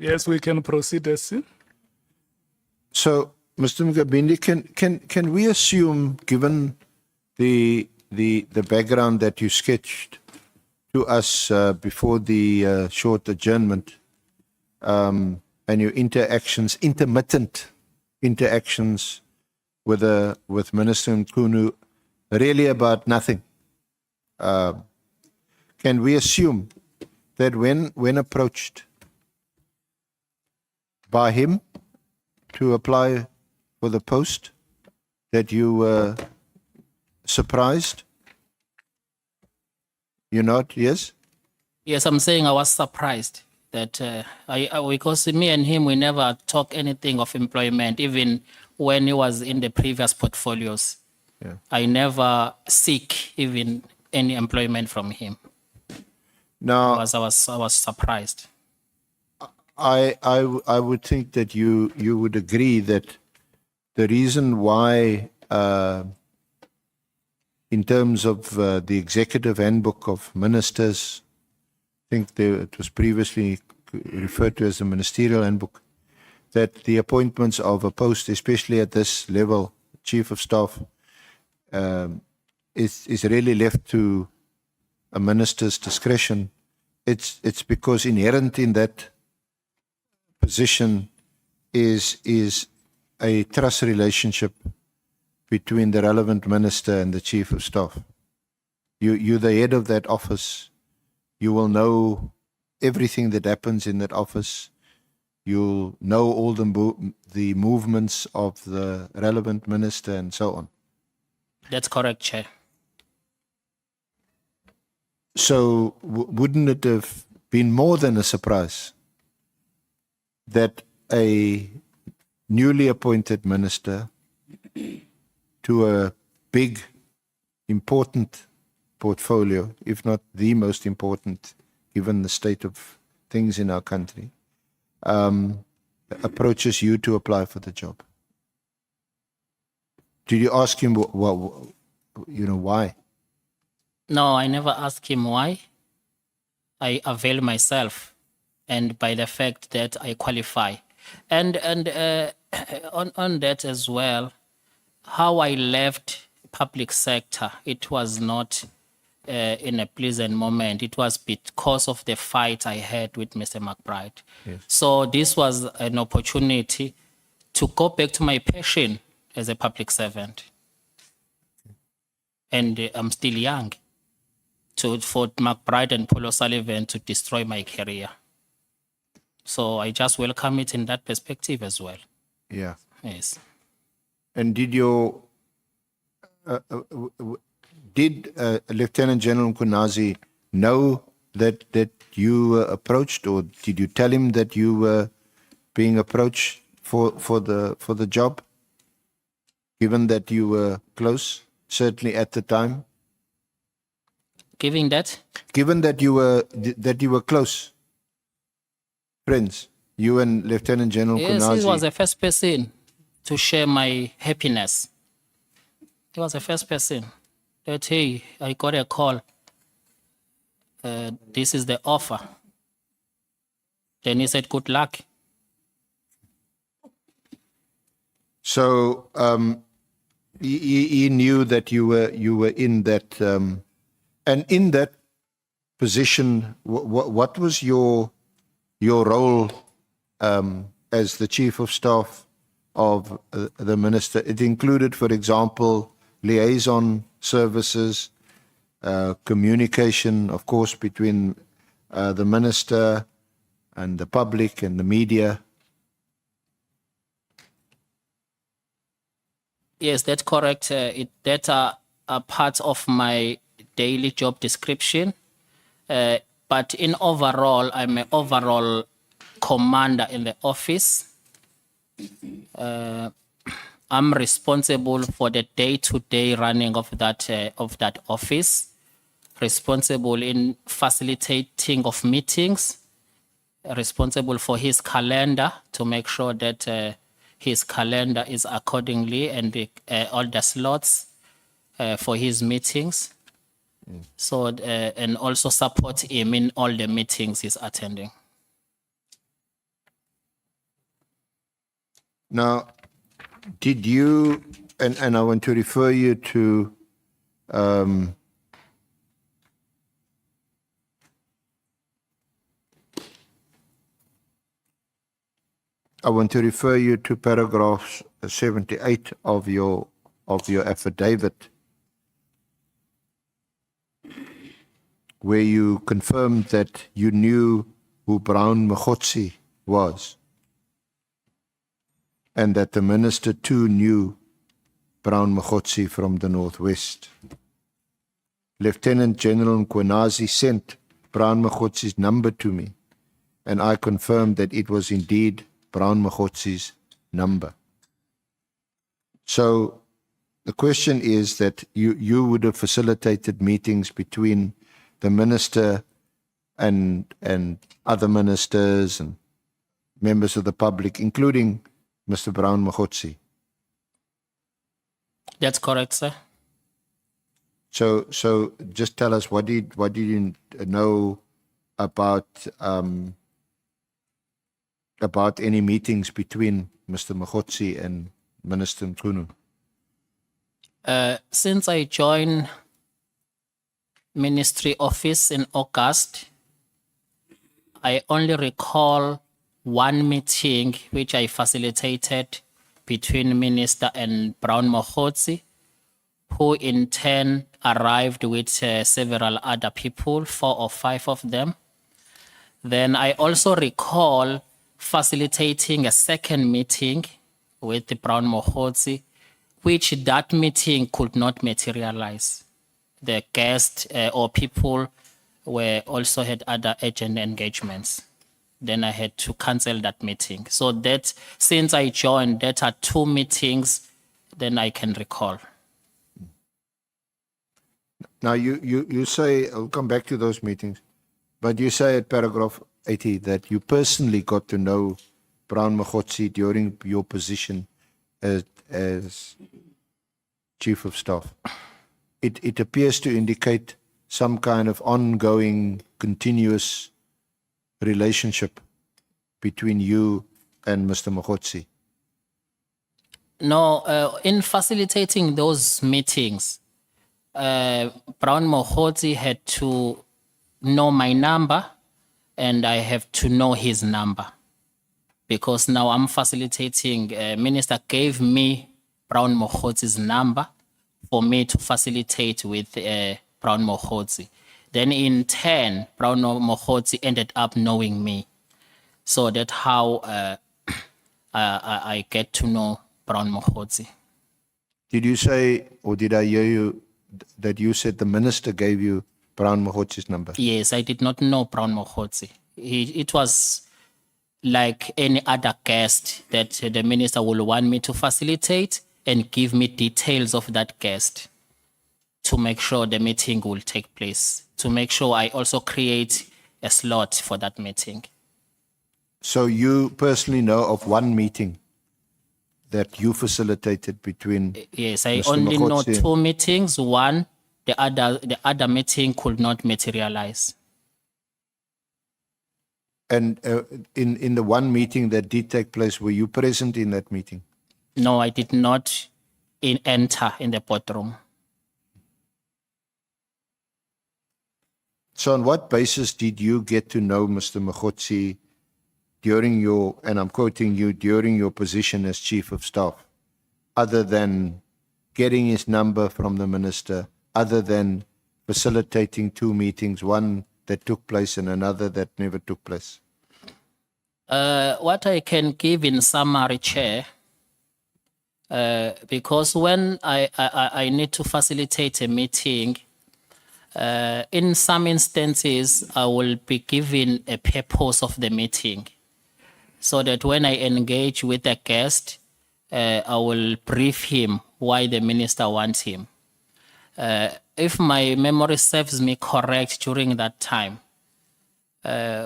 Yes, we can proceed, SC. So, Mr. Nkabinde, can we assume, given the background that you sketched to us before the short adjournment, and your intermittent interactions with Minister Mchunu, really about nothing? Can we assume that when approached by him to apply for the post, that you were surprised? You're not, yes? Yes, I'm saying I was surprised that because me and him, we never talk anything of employment, even when he was in the previous portfolios. Yeah. I never seek even any employment from him. Now, I was surprised. I would think that you would agree that the reason why, in terms of the executive handbook of ministers, I think it was previously referred to as the ministerial handbook, that the appointments of a post, especially at this level, chief of staff, is really left to a minister's discretion. It's because inherent in that position is a trust relationship between the relevant minister and the chief of staff. You're the head of that office. You will know everything that happens in that office. You'll know all the movements of the relevant minister and so on. That's correct, Chair. So wouldn't it have been more than a surprise that a newly appointed minister to a big, important portfolio, if not the most important, given the state of things in our country, approaches you to apply for the job? Did you ask him why? No, I never asked him why. I avail myself, and by the fact that I qualify, and on that as well, how I left public sector, it was not in a pleasant moment. It was because of the fight I had with Mr. McBride. Yes. So this was an opportunity to go back to my passion as a public servant. And I'm still young. For McBride and Paul O'Sullivan to destroy my career. So I just welcome it in that perspective as well. Yeah. Yes. And did Lieutenant General Mkunazi know that you were approached, or did you tell him that you were being approached for the job, given that you were close, certainly at the time? Given that you were close friends, you and Lieutenant General yes, Mkunazi. he was the first person to share my happiness. He was the first person that, hey, I got a call. This is the offer. Then he said, good luck. So he knew that you were in that, and in that position, what was your role as the chief of staff of the minister? It included, for example, liaison services, communication, of course, between the minister and the public and the media. Yes, that's correct. That are part of my daily job description. But in overall, I'm an overall commander in the office. I'm responsible for the day-to-day running of that office, responsible in facilitating of meetings, responsible for his calendar to make sure that his calendar is accordingly, and all the slots for his meetings. So, and also support him in all the meetings he's attending. Now, did you, and I want to refer you to I want to refer you to paragraph 78 of your affidavit, where you confirmed that you knew who Brown Mogotsi was, and that the minister too knew Brown Mogotsi from the Northwest. Lieutenant General Nkabinde sent Brown Mogotsi's number to me, and I confirmed that it was indeed Brown Mogotsi's number. So the question is that you would have facilitated meetings between the minister and other ministers and members of the public, including Mr. Brown Mogotsi. That's correct, sir. So just tell us, what did you know about any meetings between Mr. Mogotsi and Minister Mchunu? Since I joined ministry office in August, I only recall one meeting which I facilitated between Minister and Brown Mogotsi, who in turn arrived with several other people, 4 or 5 of them. Then I also recall facilitating a second meeting with the Brown Mogotsi, which that meeting could not materialize. The guests or people also had other agenda engagements. Then I had to cancel that meeting. So that, since I joined, that are 2 meetings, then I can recall. Now you say, I'll come back to those meetings, but you say at paragraph 80 that you personally got to know Brown Mogotsi during your position as Chief of Staff. It appears to indicate some kind of ongoing, continuous relationship between you and Mr. Mogotsi. No, in facilitating those meetings, Brown Mogotsi had to know my number and I have to know his number, because now I'm facilitating. Minister gave me Brown Mogotsi's number for me to facilitate with Brown Mogotsi. Then in turn, Brown Mogotsi ended up knowing me. So that's how I get to know Brown Mogotsi. Did you say, or did I hear you, that you said the minister gave you Brown Mogotsi's number? Yes, I did not know Brown Mogotsi. It was like any other guest that the minister will want me to facilitate and give me details of that guest to make sure the meeting will take place, to make sure I also create a slot for that meeting. So you personally know of one meeting that you facilitated between Yes, I Mr. only know Mogotsi 2 meetings. One, the other meeting could not materialize. And in the one meeting that did take place, were you present in that meeting? No, I did not enter in the boardroom. So on what basis did you get to know Mr. Mogotsi during your, and I'm quoting you, during your position as Chief of Staff, other than getting his number from the minister, other than facilitating 2 meetings, one that took place and another that never took place? What I can give in summary, Chair, because when I need to facilitate a meeting, in some instances, I will be given a purpose of the meeting, so that when I engage with a guest, I will brief him why the minister wants him. If my memory serves me correct, during that time,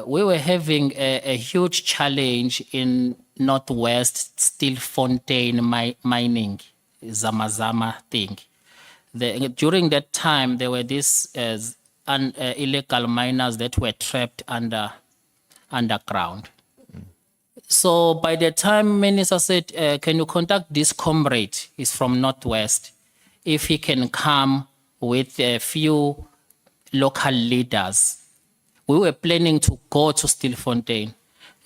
we were having a huge challenge in Northwest steel fontaine mining, Zamazama thing. During that time, there were these illegal miners that were trapped underground. So by the time Minister said, can you contact this comrade? He's from Northwest. If he can come with a few local leaders. We were planning to go to Stilfontein.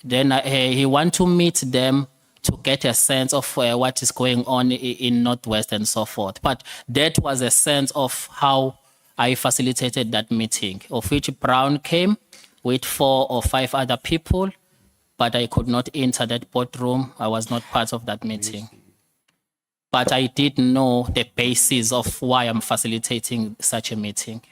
Then he want to meet them to get a sense of what is going on in Northwest and so forth. But that was a sense of how I facilitated that meeting, of which Brown came with 4 or 5 other people, but I could not enter that boardroom. I was not part of that meeting. But I did know the basis of why I'm facilitating such a meeting.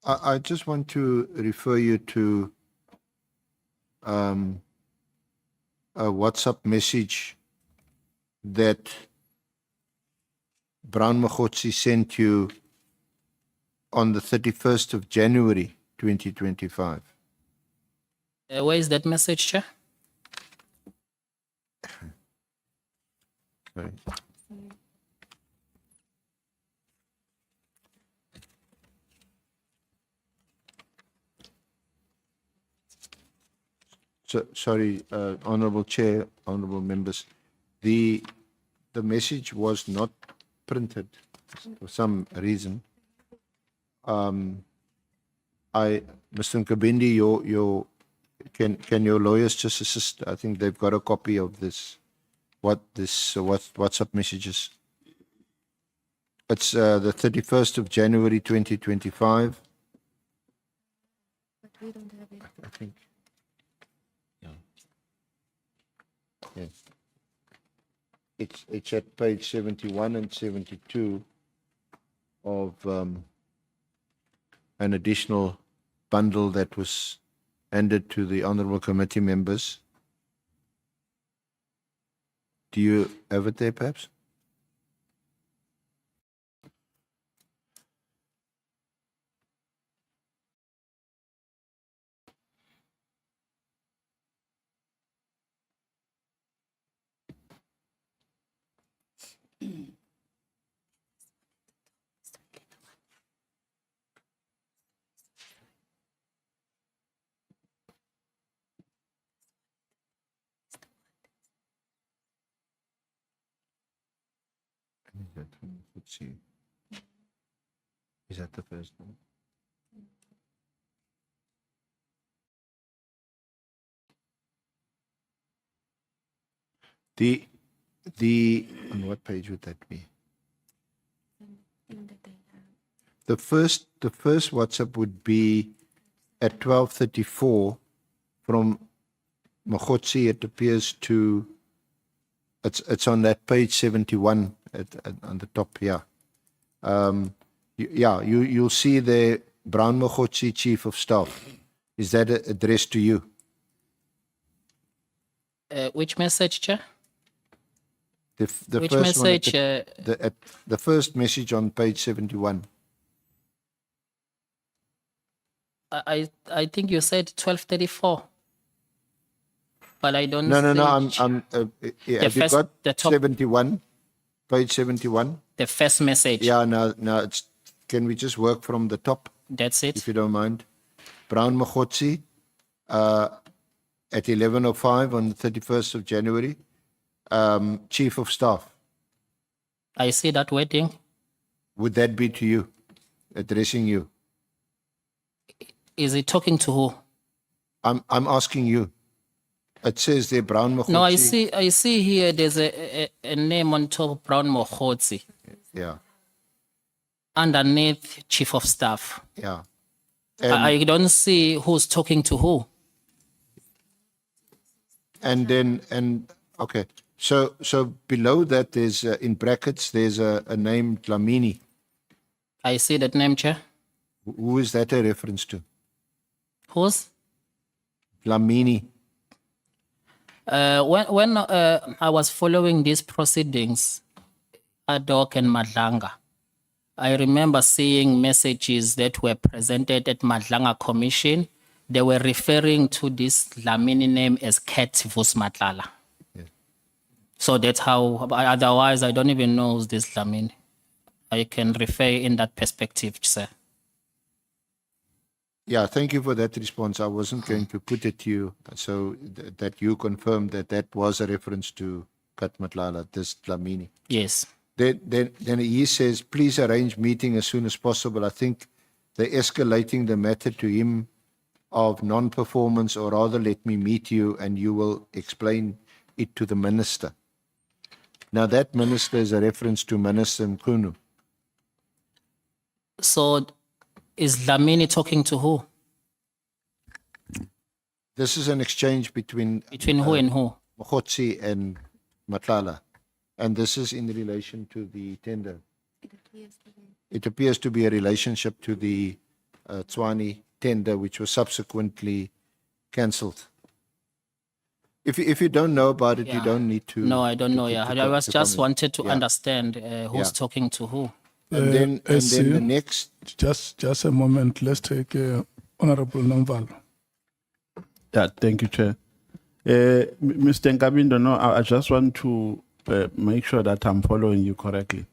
I just want to refer you to a WhatsApp message that Brown Mogotsi sent you on the 31st of January, 2025. Where is that message, Chair? Sorry. So, sorry, Honourable Chair, Honourable Members, the message was not printed for some reason. Mr. Nkabinde, can your lawyers just assist? I think they've got a copy of this. WhatsApp messages. It's the 31st of January 2025. But we don't have it. I think. Yeah. Yes. It's at page 71 and 72 of an additional bundle that was handed to the honourable committee members. Do you have it there, perhaps? Let's see. Is that the first one? On what page would that be? In that they have. The first WhatsApp would be at 12:34 from Mogotsi. It appears to. It's on that page 71 on the top here. You'll see there Brown Mogotsi, Chief of Staff. Is that addressed to you? Which message, Chair? The Which first message? one, the first message on page 71. I think you said 12:34, but I don't. No. think- I'm. Have you first- got the top- 71? Page 71. The first message. Yeah. Now. Can we just work from the top, That's it. if you don't mind? Brown Mogotsi, at 11:05 on the 31st of January. Chief of Staff. I see that wording. Would that be to you, addressing you? Is it talking to who? I'm asking you. It says there Brown Mogotsi. No, I see here there's a name on top, Brown Mogotsi, Yeah. underneath Chief of Staff. Yeah. I don't see who's talking to who. Okay. So below that there's in brackets there's a name Dlamini. I see that name, Chair. Who is that a reference to? Who's? Dlamini. When I was following these proceedings, ad hoc and Madlanga, I remember seeing messages that were presented at Madlanga Commission. They were referring to this Dlamini name as Kat Vusmatlala. Yeah. So that's how, otherwise I don't even know who's this Dlamini. I can refer in that perspective, sir. Yeah, thank you for that response. I wasn't going to put it to you, so that you confirmed that that was a reference to Katmatlala, this Dlamini. Yes. Then he says, please arrange meeting as soon as possible. I think they're escalating the matter to him of non-performance, or rather let me meet you and you will explain it to the minister. Now that minister is a reference to Minister Mchunu. So is Dlamini talking to who? This is an exchange between Between who and who? Mogotsi and Matlala. And this is in relation to the tender. It appears to be a relationship to the Tswani tender, which was subsequently cancelled. If you don't know about it, you Yeah. don't need to. No, I don't know. Yeah, I was just comment. wanted to Yeah. understand who's Yeah. talking to who. And then SC, the next. just a moment. Let's take Honorable Namval. Yeah, thank you, Chair. Mr. Nkabinde, no, I just want to make sure that I'm following you correctly.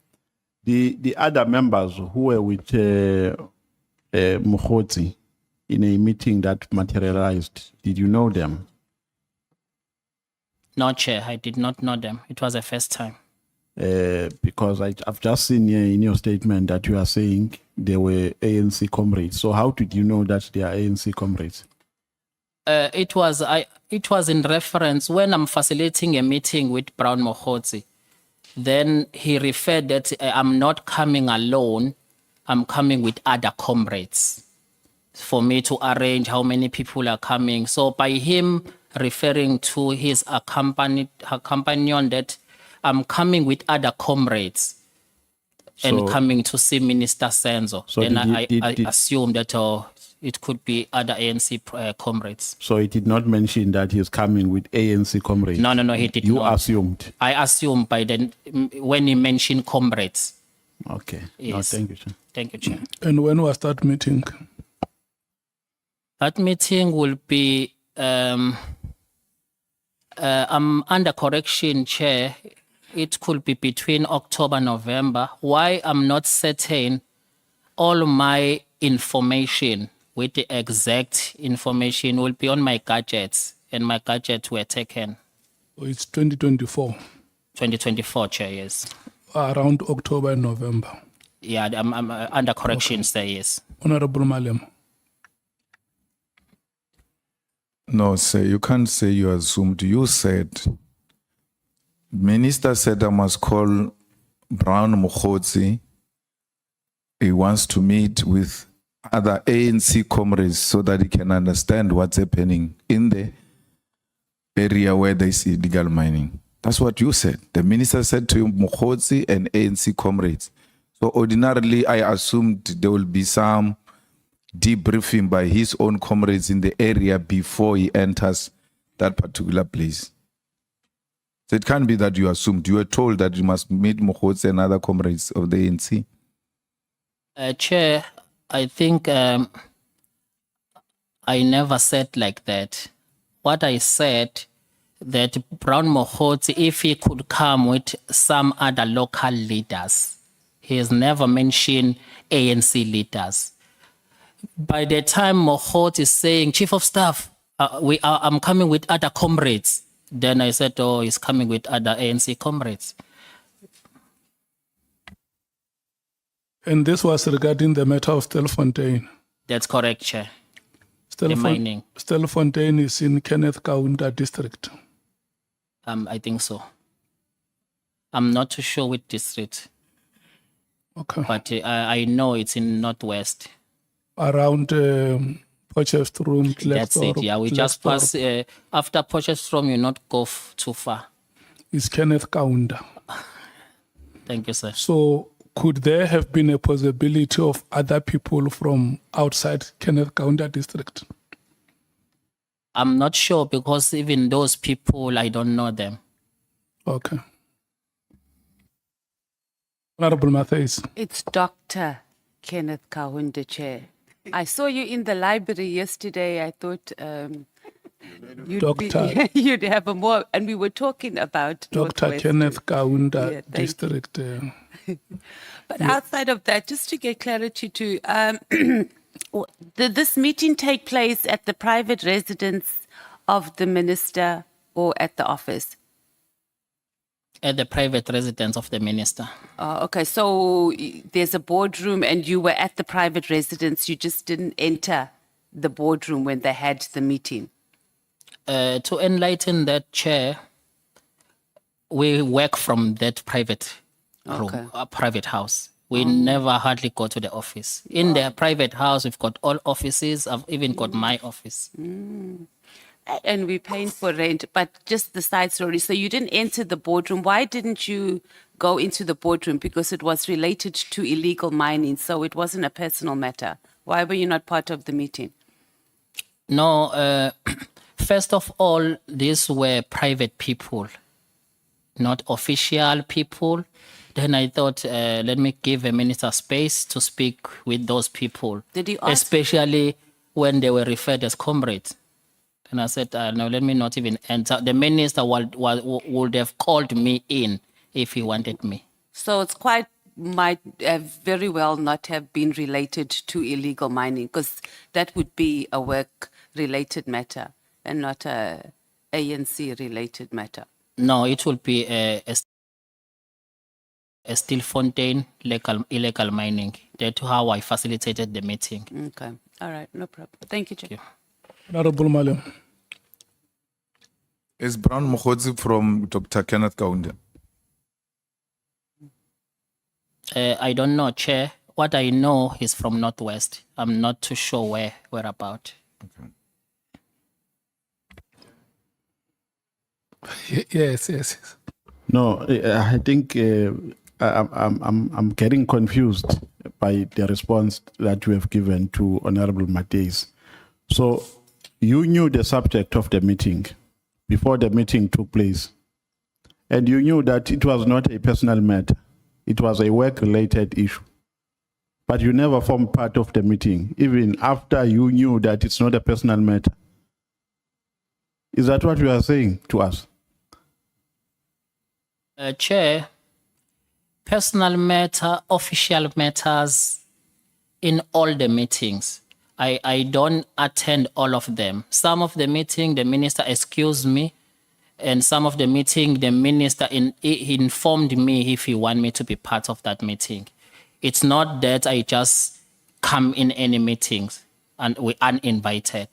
The other members who were with Mogotsi in a meeting that materialized, did you know them? No, Chair, I did not know them. It was the first time. Because I've just seen here in your statement that you are saying they were ANC comrades. So how did you know that they are ANC comrades? It was in reference when I'm facilitating a meeting with Brown Mogotsi. Then he referred that I'm not coming alone. I'm coming with other comrades for me to arrange how many people are coming. So by him referring to his companion that I'm coming with other comrades and So- coming to see Minister Senzo. So Then did I did- assumed that it could be other ANC comrades. So it did not mention that he's coming with ANC comrades. No, he did You not. assumed. I assumed by then when he mentioned comrades. Okay. No, Yes. thank you, Chair. Thank you, Chair. And when was that meeting? That meeting will be, I'm under correction, Chair. It could be between October, November. Why I'm not certain, all my information with the exact information will be on my gadgets, and my gadgets were taken Oh, it's 2024, 2024, Chair, yes. around October and November. Yeah, I'm under corrections there, yes. Honorable Malem. No, sir, you can't say you assumed. You said, Minister said I must call Brown Mogotsi. He wants to meet with other ANC comrades so that he can understand what's happening in the area where they see illegal mining. That's what you said. The minister said to you, Mogotsi and ANC comrades. So ordinarily, I assumed there will be some debriefing by his own comrades in the area before he enters that particular place. So it can't be that you assumed. You were told that you must meet Mogotsi and other comrades of the ANC. Chair, I think I never said like that. What I said that Brown Mogotsi, if he could come with some other local leaders, he has never mentioned ANC leaders. By the time Mogotsi is saying, Chief of Staff, I'm coming with other comrades, then I said, oh, he's coming with other ANC comrades. And this was regarding the matter of Stelfontein. That's correct, Chair. The mining. Stelfontein is in Kenneth Kaunda district. I think so. I'm not too sure which district, Okay. but I know it's in Northwest. Around Potchefstroom, That's it. Yeah, we just pass after Potchefstroom. You not go too far. Is Kenneth Kaunda. Thank you, sir. So could there have been a possibility of other people from outside Kenneth Kaunda district? I'm not sure because even those people, I don't know them. Okay. Honorable Matthews. It's Dr. Kenneth Kahunda, Chair. I saw you in the library yesterday. I thought Doctor. you'd have a more, and we were talking about Dr. Northwest. Kenneth Kaunda Yeah, thank you. district. But outside of that, just to get clarity to Did this meeting take place at the private residence of the minister or at the office? At the private residence of the minister. Okay, so there's a boardroom and you were at the private residence. You just didn't enter the boardroom when they had the meeting. To enlighten that, Chair, we work from that private room, Okay. private house. We never hardly go to the office. In their private house, we've got all offices. I've even got my office. And we're paying for rent, but just the side story. So you didn't enter the boardroom. Why didn't you go into the boardroom? Because it was related to illegal mining, so it wasn't a personal matter. Why were you not part of the meeting? No, first of all, these were private people, not official people. Then I thought, let me give a minister space to speak with those people. Did you ask? Especially when they were referred as comrades. And I said, no, let me not even enter. The minister would have called me in if he wanted me. So it's might very well not have been related to illegal mining, because that would be a work-related matter and not a ANC-related matter. No, it will be a steel fontaine illegal mining. That's how I facilitated the meeting. Okay, all right, no problem. Thank you, Chair. Honorable Malem. Is Brown Mogotsi from Dr. Kenneth Nkabinde? I don't know, Chair. What I know is from Northwest. I'm not too sure where about. Yes. No, I think I'm getting confused by the response that you have given to Honorable Mateus. So you knew the subject of the meeting before the meeting took place, and you knew that it was not a personal matter. It was a work-related issue. But you never formed part of the meeting, even after you knew that it's not a personal matter. Is that what you are saying to us? Chair, personal matter, official matters in all the meetings. I don't attend all of them. Some of the meeting, the minister excused me, and some of the meeting, the minister he informed me if he want me to be part of that meeting. It's not that I just come in any meetings and we uninvited.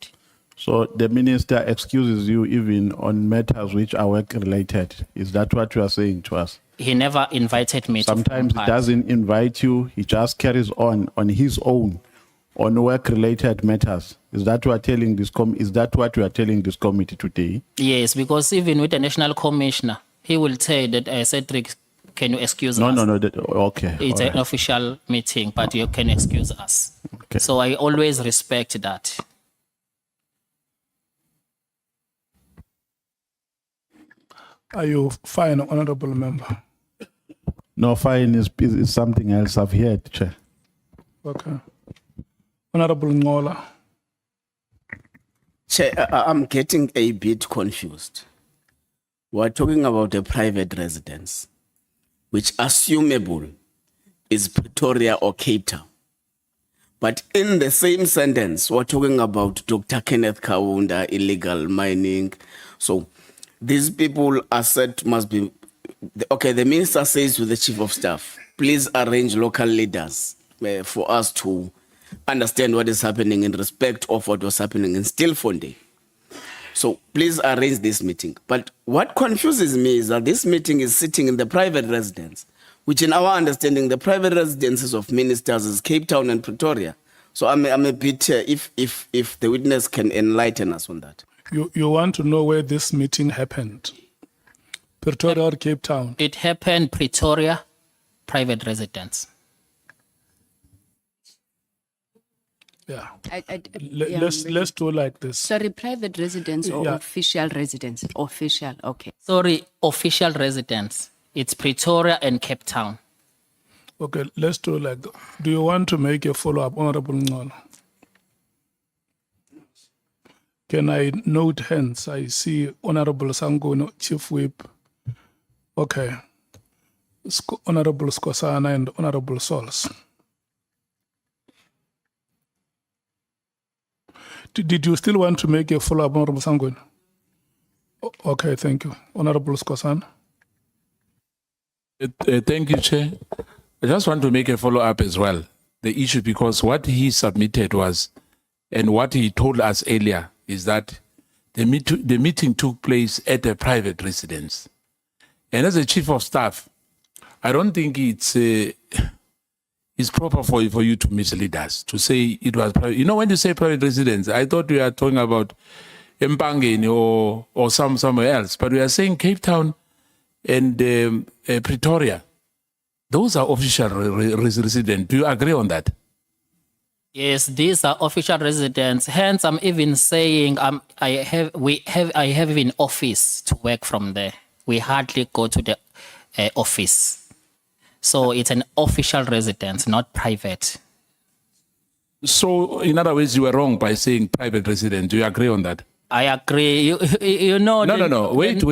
So the minister excuses you even on matters which are work-related. Is that what you are saying to us? He never invited me. Sometimes to he doesn't invite you. He just carries on his own on work-related matters. Is that what you are telling this Is that what you are telling this committee today? Yes, because even with the national commissioner, he will say that Cedrick, can you excuse us? No. Okay. It's all an right. official meeting, but you can excuse us. Okay. So I always respect that. Are you fine, honorable member? No, fine is something else I've heard, Chair. Okay. Honorable Ngola. Chair, I'm getting a bit confused. We're talking about a private residence, which assumable is Pretoria or Cape Town. But in the same sentence, we're talking about Dr. Kenneth Nkabinde, illegal mining. So these people are said must be, okay, the minister says to the chief of staff, please arrange local leaders for us to understand what is happening in respect of what was happening in Stilfontein. So please arrange this meeting. But what confuses me is that this meeting is sitting in the private residence, which in our understanding, the private residences of ministers is Cape Town and Pretoria. So I'm a bit, if the witness can enlighten us on that. You want to know where this meeting happened? Pretoria or Cape Town? It happened Pretoria, private residence. Yeah. Yeah, Let's do like this. Sorry, private residence or Yeah. official residence? Official, okay. Sorry, official residence. It's Pretoria and Cape Town. Okay, let's do like that. Do you want to make a follow-up, Honorable Ngola? Can I note hands? I see Honorable Sangono, Chief Whip. Okay. Honorable Skosana and Honorable Sols. Did you still want to make a follow-up, Honorable Sangweni? Okay, thank you. Honorable Skosan. Thank you, Chair. I just want to make a follow-up as well. The issue, because what he submitted was, and what he told us earlier, is that the meeting took place at a private residence. And as a chief of staff, I don't think it's proper for you to mislead us, to say it was private. You know, when you say private residence, I thought we are talking about Mpangeni or somewhere else, but we are saying Cape Town and Pretoria. Those are official residents. Do you agree on that? Yes, these are official residents. Hence, I'm even saying I have even office to work from there. We hardly go to the office. So it's an official residence, not private. So, in other words, you were wrong by saying private resident. Do you agree on that? I agree. You know. No. Wait.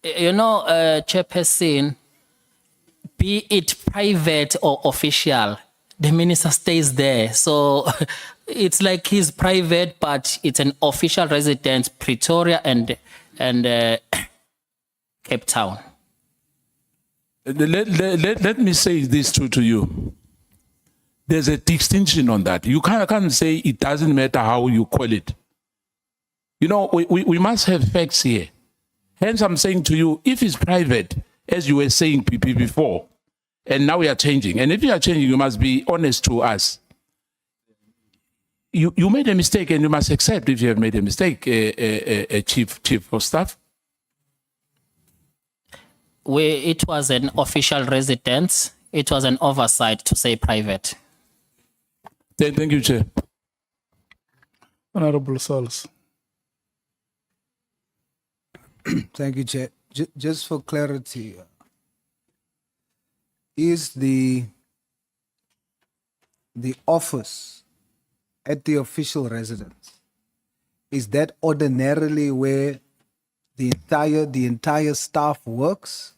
You know, Chairperson, be it private or official, the minister stays there. So it's like he's private, but it's an official residence, Pretoria and Cape Town. Let me say this to you. There's a distinction on that. You can't say it doesn't matter how you call it. You know, we must have facts here. Hence, I'm saying to you, if it's private, as you were saying before, and now we are changing, and if you are changing, you must be honest to us. You made a mistake, and you must accept if you have made a mistake, chief of staff. It was an official residence. It was an oversight to say private. Thank you, Chair. Honorable Sols. Thank you, Chair. Just for clarity, is the office at the official residence, is that ordinarily where the entire staff works,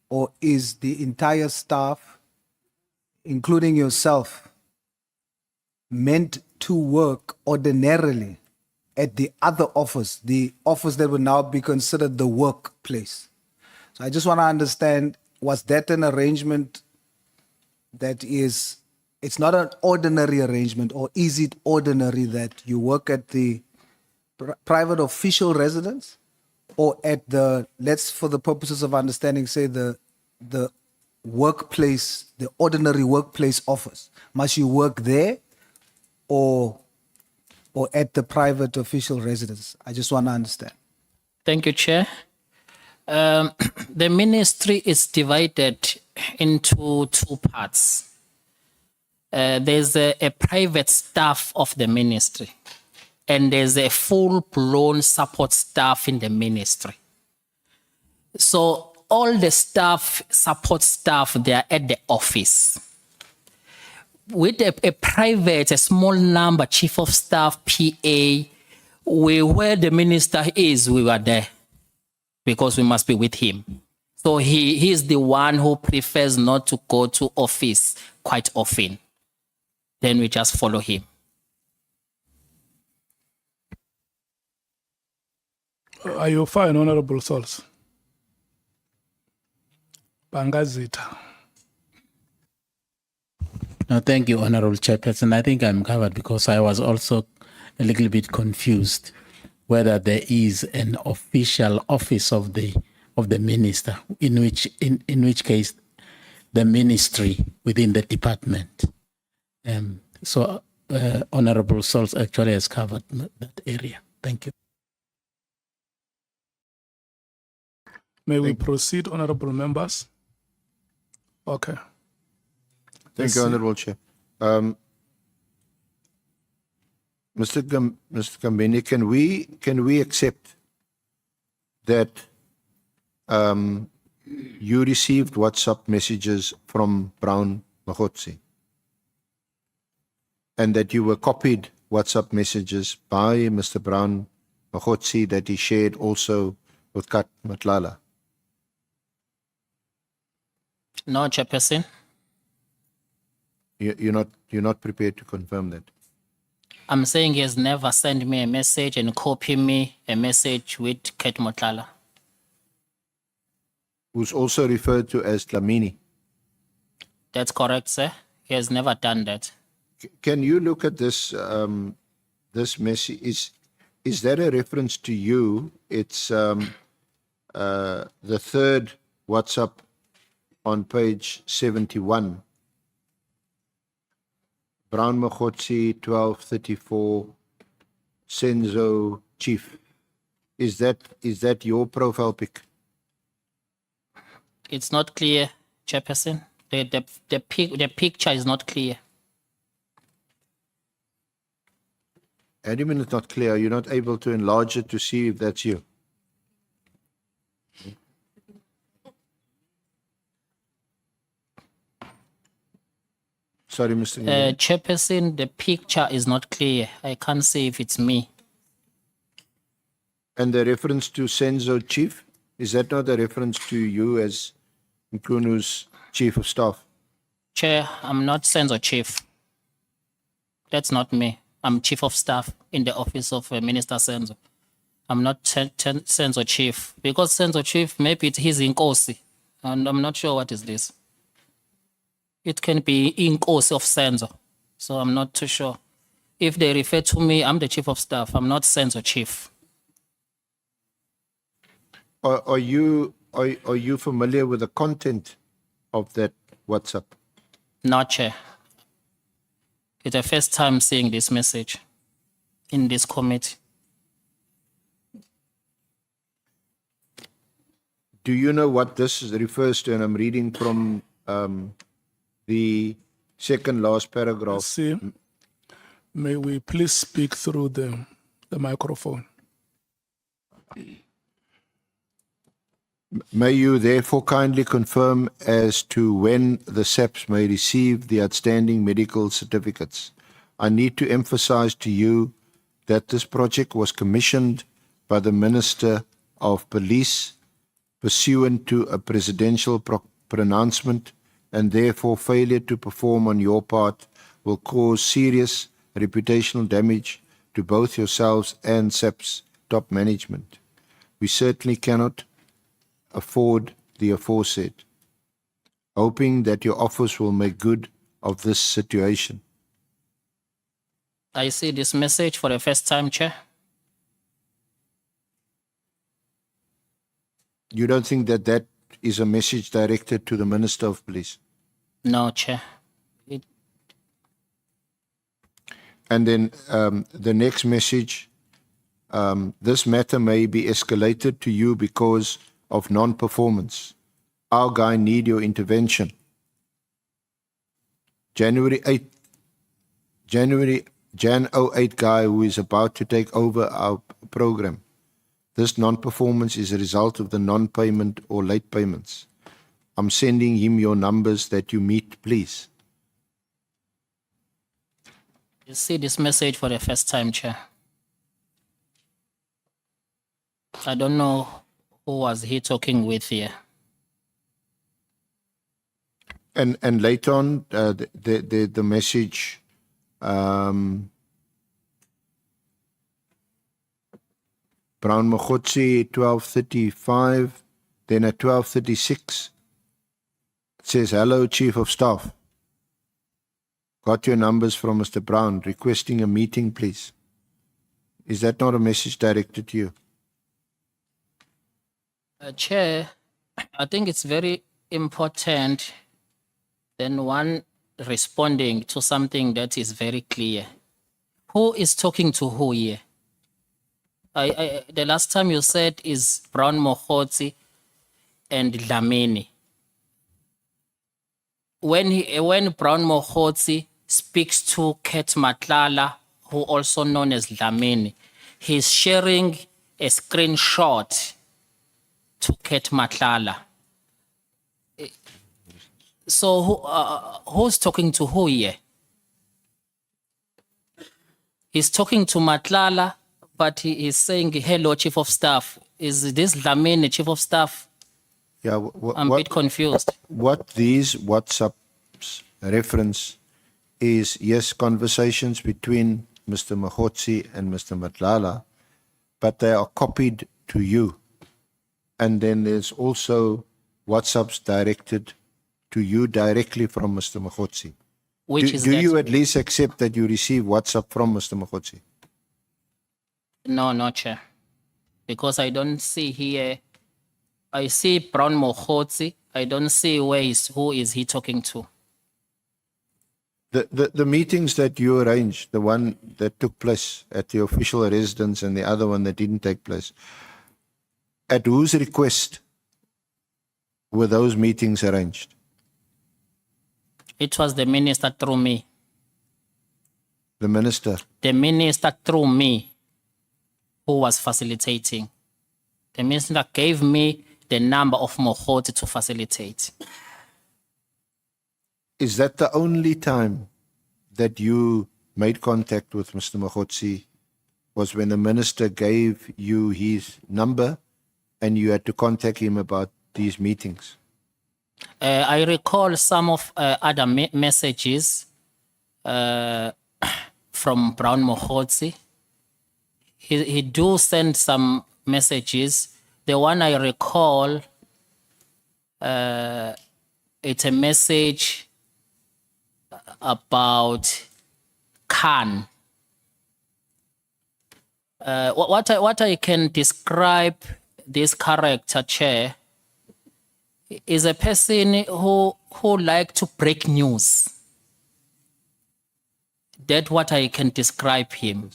or is the entire staff, including yourself, meant to work ordinarily at the other office, the office that would now be considered the workplace? So I just want to understand, was that an arrangement that is, it's not an ordinary arrangement, or is it ordinary that you work at the private official residence, or at the, let's, for the purposes of understanding, say the workplace, the ordinary workplace office? Must you work there or at the private official residence? I just want to understand. Thank you, Chair. The ministry is divided into two parts. There's a private staff of the ministry, and there's a full-blown support staff in the ministry. So all the staff, support staff, they are at the office. With a private, a small number, chief of staff, PA, where the minister is, we were there because we must be with him. So he is the one who prefers not to go to office quite often. Then we just follow him. Are you fine, Honorable Sols? Bangazita. No, thank you, Honorable Chairperson. I think I'm covered because I was also a little bit confused whether there is an official office of the minister, in which case the ministry within the department. So Honorable Sols actually has covered that area. Thank you. May we proceed, honorable members? Okay. Thank you, Honorable Chair. Mr. Nkabinde, can we accept that you received WhatsApp messages from Brown Mogotsi, and that you were copied WhatsApp messages by Mr. Brown Mogotsi that he shared also with Kat Matlala? No, Chairperson. You're not prepared to confirm that? I'm saying he has never sent me a message and copy me a message with Ket Motlala. who's also referred to as Dlamini. That's correct, sir. He has never done that. Can you look at this this message? Is that a reference to you? It's the third WhatsApp on page 71. Brown Mogotsi 1234 Senzo Chief. Is that your profile pic? It's not clear, Chairperson. The picture is not clear. How do you mean it's not clear? You're not able to enlarge it to see if that's you. Sorry, Mr. Nkabinde. Chairperson, the picture is not clear. I can't see if it's me. And the reference to Senzo Chief, is that not a reference to you as Mchunu's Chief of Staff? Chair, I'm not Senzo Chief. That's not me. I'm Chief of Staff in the office of Minister Senzo. I'm not Senzo Chief. Because Senzo Chief, maybe he's Inkosi. And I'm not sure what is this. It can be Inkosi of Senzo. So I'm not too sure. If they refer to me, I'm the Chief of Staff. I'm not Senzo Chief. Are you familiar with the content of that WhatsApp? No, Chair. It's the first time seeing this message in this committee. Do you know what this refers to? And I'm reading from the second last paragraph. See, may we please speak through the microphone? May you therefore kindly confirm as to when the SEPs may receive the outstanding medical certificates. I need to emphasize to you that this project was commissioned by the Minister of Police pursuant to a presidential pronouncement, and therefore failure to perform on your part will cause serious reputational damage to both yourselves and SEP's top management. We certainly cannot afford the aforesaid, hoping that your office will make good of this situation. I see this message for the first time, Chair. You don't think that that is a message directed to the Minister of Police? No, Chair. And then the next message, this matter may be escalated to you because of non-performance. Our guy need your intervention. Jan 08 guy who is about to take over our program. This non-performance is a result of the non-payment or late payments. I'm sending him your numbers that you meet, please. You see this message for the first time, Chair. I don't know who was he talking with here. And later on, the message, Brown Mogotsi 1235, then at 1236, it says, hello, Chief of Staff. Got your numbers from Mr. Brown, requesting a meeting, please. Is that not a message directed to you? Chair, I think it's very important than one responding to something that is very clear. Who is talking to who here? The last time you said is Brown Mogotsi and Dlamini. When Brown Mogotsi speaks to Ket Matlala, who also known as Dlamini, he's sharing a screenshot to Ket Matlala. So who's talking to who here? He's talking to Matlala, but he is saying, hello, Chief of Staff. Is this Dlamini, Chief of Staff? Yeah, I'm a bit confused. What these WhatsApps reference is, yes, conversations between Mr. Mogotsi and Mr. Matlala, but they are copied to you. And then there's also WhatsApps directed to you directly from Mr. Mogotsi. Which do is do that? you at least accept that you receive WhatsApp from Mr. Mogotsi? No, Chair. Because I don't see here, I see Brown Mogotsi. I don't see who is he talking to. The meetings that you arranged, the one that took place at the official residence and the other one that didn't take place, at whose request were those meetings arranged? It was the minister through me. The minister. The minister through me who was facilitating. The minister gave me the number of Mogotsi to facilitate. Is that the only time that you made contact with Mr. Mogotsi, was when the minister gave you his number and you had to contact him about these meetings? I recall some of other messages from Brown Mogotsi. He do send some messages. The one I recall, it's a message about Khan. What I can describe this character, Chair, is a person who like to break news. That's what I can describe him.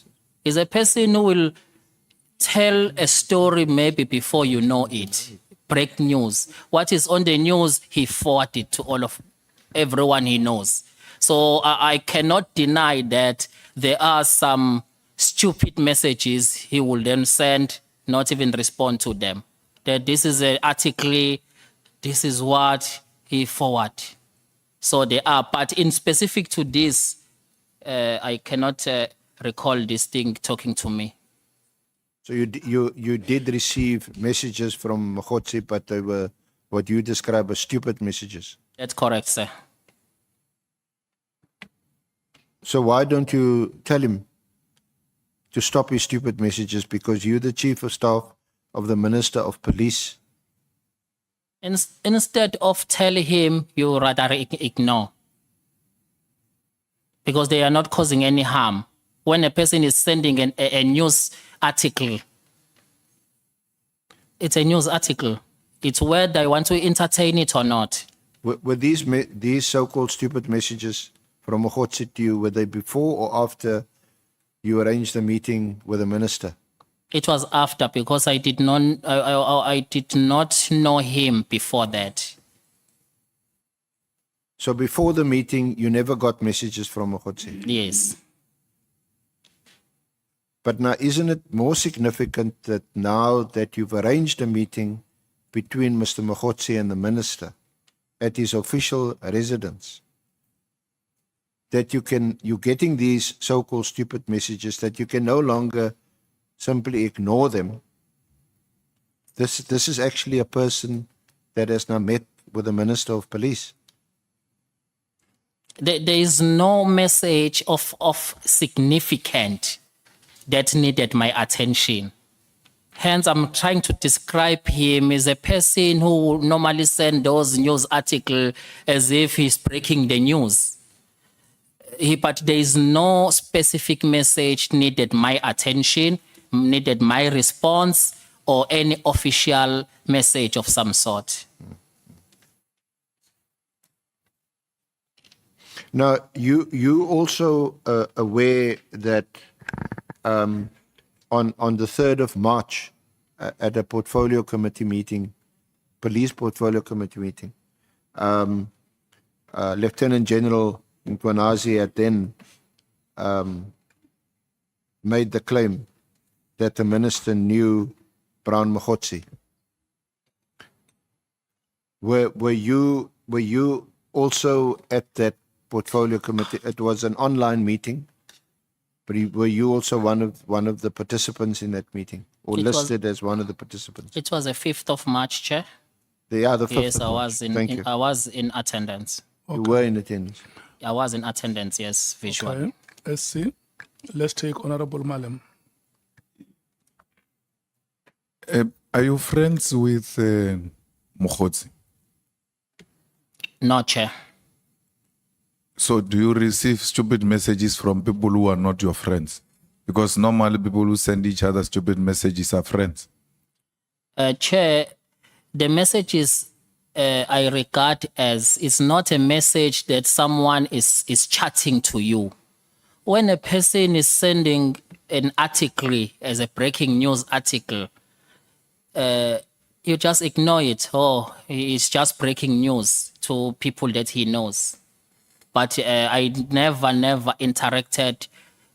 Is a person who will tell a story maybe before you know it. Break news. What is on the news, he forward it to everyone he knows. So I cannot deny that there are some stupid messages he will then send, not even respond to them. That this is an article, this is what he forward. So they are, but in specific to this, I cannot recall this thing talking to me. So you did receive messages from Mogotsi, but they were what you describe as stupid messages. That's correct, sir. So why don't you tell him to stop his stupid messages, because you're the chief of staff of the Minister of Police? Instead of telling him, you rather ignore. Because they are not causing any harm. When a person is sending a news article, it's a news article. It's whether I want to entertain it or not. Were these so-called stupid messages from Mogotsi to you, were they before or after you arranged the meeting with the minister? It was after, because I did not know him before that. So before the meeting, you never got messages from Mogotsi? Yes. But now, isn't it more significant that now that you've arranged a meeting between Mr. Mogotsi and the minister at his official residence, that you're getting these so-called stupid messages, that you can no longer simply ignore them? This is actually a person that has now met with the Minister of Police. There is no message of significant that needed my attention. Hence, I'm trying to describe him as a person who normally send those news articles as if he's breaking the news. But there is no specific message needed my attention, needed my response, or any official message of some sort. Now, you also aware that on the 3rd of March, at a portfolio committee meeting, police portfolio committee meeting, Lieutenant General Mchunu had then made the claim that the minister knew Brown Mogotsi. Were you also at that portfolio committee? It was an online meeting, but were you also one of the participants in that meeting, or listed as one of the participants? It was the 5th of March, Chair. The 5th Yes, of March. Thank you. I was in attendance. You were in attendance. I was in attendance, yes, visually. Okay. SC. Let's take Honorable Malem. Are you friends with Mogotsi? No, Chair. So do you receive stupid messages from people who are not your friends? Because normally people who send each other stupid messages are friends. Chair, the messages I regard as is not a message that someone is chatting to you. When a person is sending an article as a breaking news article, you just ignore it. Oh, it's just breaking news to people that he knows. But I never interacted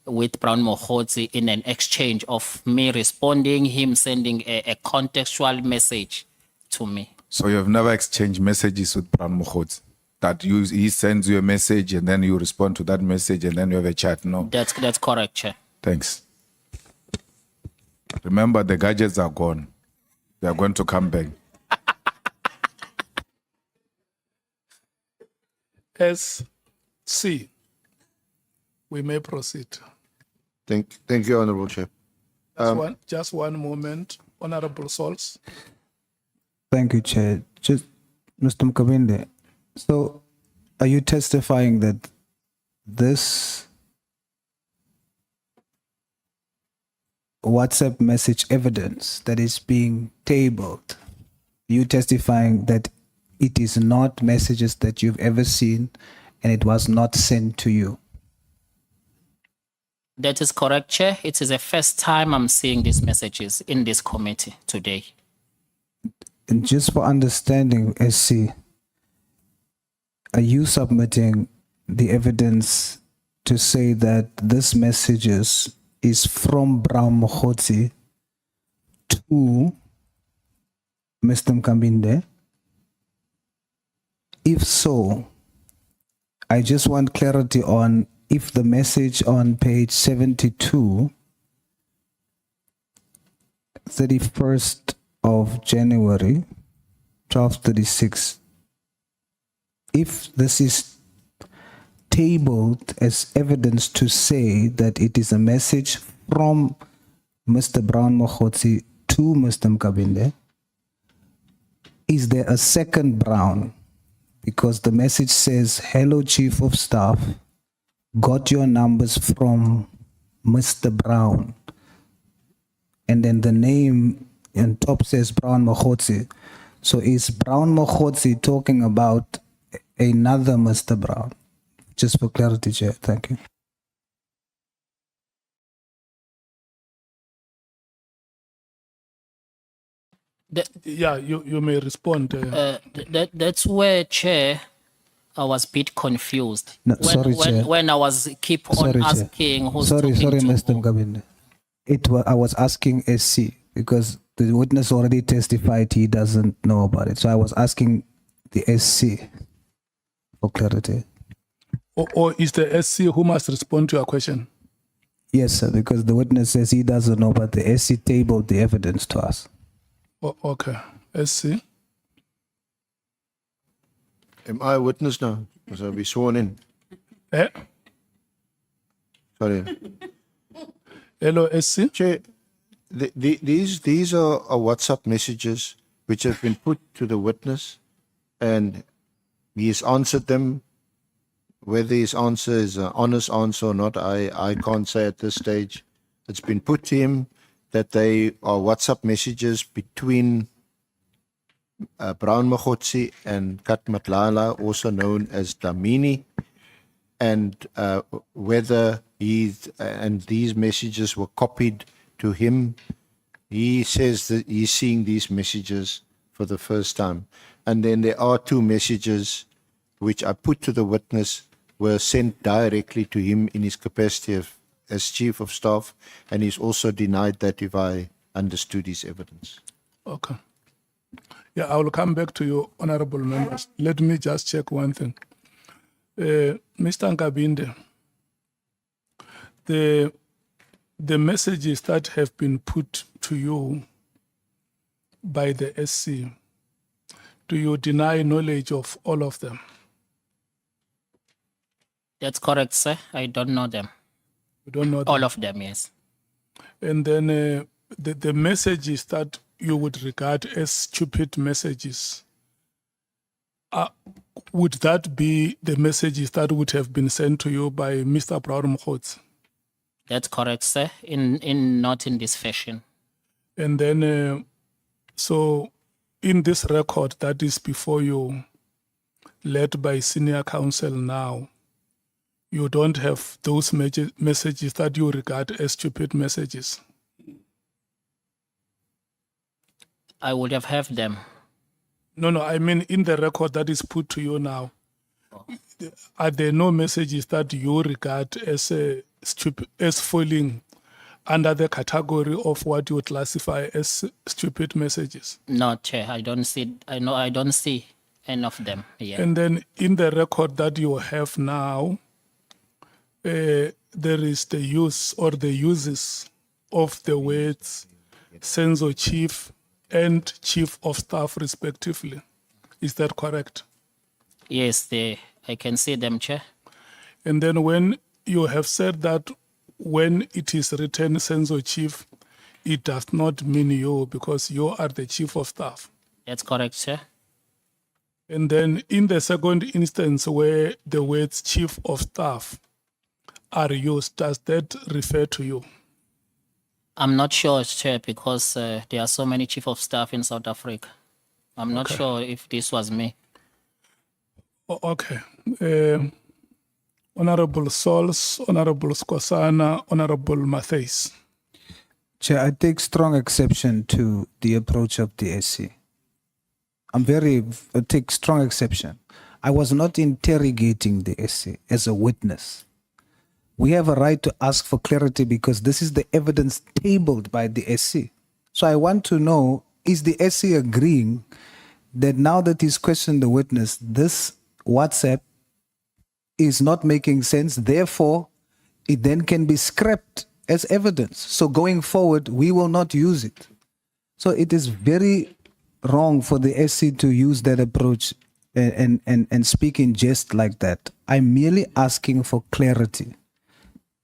with Brown Mogotsi in an exchange of me responding, him sending a contextual message to me. So you have never exchanged messages with Brown Mogotsi? That he sends you a message and then you respond to that message and then you have a chat? No? That's correct, Chair. Thanks. Remember, the gadgets are gone. They are going to come back. SC, we may proceed. Thank you, Honorable Chair. Just one moment, Honorable Souls. Thank you, Chair. Just, Mr. Nkabinde, so are you testifying that this WhatsApp message evidence that is being tabled, you testifying that it is not messages that you've ever seen and it was not sent to you? That is correct, Chair. It is the first time I'm seeing these messages in this committee today. And just for understanding, SC, are you submitting the evidence to say that this messages is from Brown Mogotsi to Mr. Nkabinde? If so, I just want clarity on if the message on page 72, 31st of January, 1236, if this is tabled as evidence to say that it is a message from Mr. Brown Mogotsi to Mr. Nkabinde, is there a second Brown? Because the message says, "Hello, Chief of Staff, got your numbers from Mr. Brown." And then the name on top says Brown Mogotsi. So is Brown Mogotsi talking about another Mr. Brown? Just for clarity, Chair. Thank you. You may respond. That's where, Chair, I was a bit confused. No, sorry, Chair. When I was keep on Sorry, Chair. asking who's Sorry, talking to Mr. who. Nkabinde. I was asking SC because the witness already testified he doesn't know about it. So I was asking the SC for clarity. Or is the SC who must respond to your question? Yes, sir, because the witness says he doesn't know, but the SC tabled the evidence to us. Okay. SC? Am I a witness now? Must I be sworn in? Eh? Sorry. Hello, SC? Chair, these are WhatsApp messages which have been put to the witness and he has answered them. Whether his answer is an honest answer or not, I can't say at this stage. It's been put to him that they are WhatsApp messages between Brown Mogotsi and Kat Matlala, also known as Dlamini, and whether these messages were copied to him. He says that he's seeing these messages for the first time. And then there are two messages which I put to the witness were sent directly to him in his capacity as Chief of Staff, and he's also denied that if I understood his evidence. Okay. Yeah, I will come back to you, honorable members. Let me just check one thing. Mr. Nkabinde, the messages that have been put to you by the SC, do you deny knowledge of all of them? That's correct, sir. I don't know them. You don't know that. All of them, yes. And then the messages that you would regard as stupid messages, would that be the messages that would have been sent to you by Mr. Brown Mogotsi? That's correct, sir. Not in this fashion. And then, so in this record that is before you, led by senior counsel now, you don't have those messages that you regard as stupid messages. I would have them. No, I mean in the record that is put to you now, are there no messages that you regard as stupid, as falling under the category of what you would classify as stupid messages? No, Chair, I don't see. I don't see any of them here. And then in the record that you have now, there is the use or the uses of the words Senzo Chief and Chief of Staff respectively. Is that correct? Yes, I can see them, Chair. And then when you have said that when it is written Senzo Chief, it does not mean you because you are the Chief of Staff. That's correct, Chair. And then in the second instance where the words Chief of Staff are used, does that refer to you? I'm not sure, Chair, because there are so many Chief of Staff in South Africa. I'm not sure if this was me. Okay. Honorable Sols, Honorable Skosana, Honorable Matthys. Chair, I take strong exception to the approach of the SC. I take strong exception. I was not interrogating the SC as a witness. We have a right to ask for clarity because this is the evidence tabled by the SC. So I want to know, is the SC agreeing that now that he's questioned the witness, this WhatsApp is not making sense, therefore it then can be scrapped as evidence. So going forward, we will not use it. So it is very wrong for the SC to use that approach and speak in jest like that. I'm merely asking for clarity.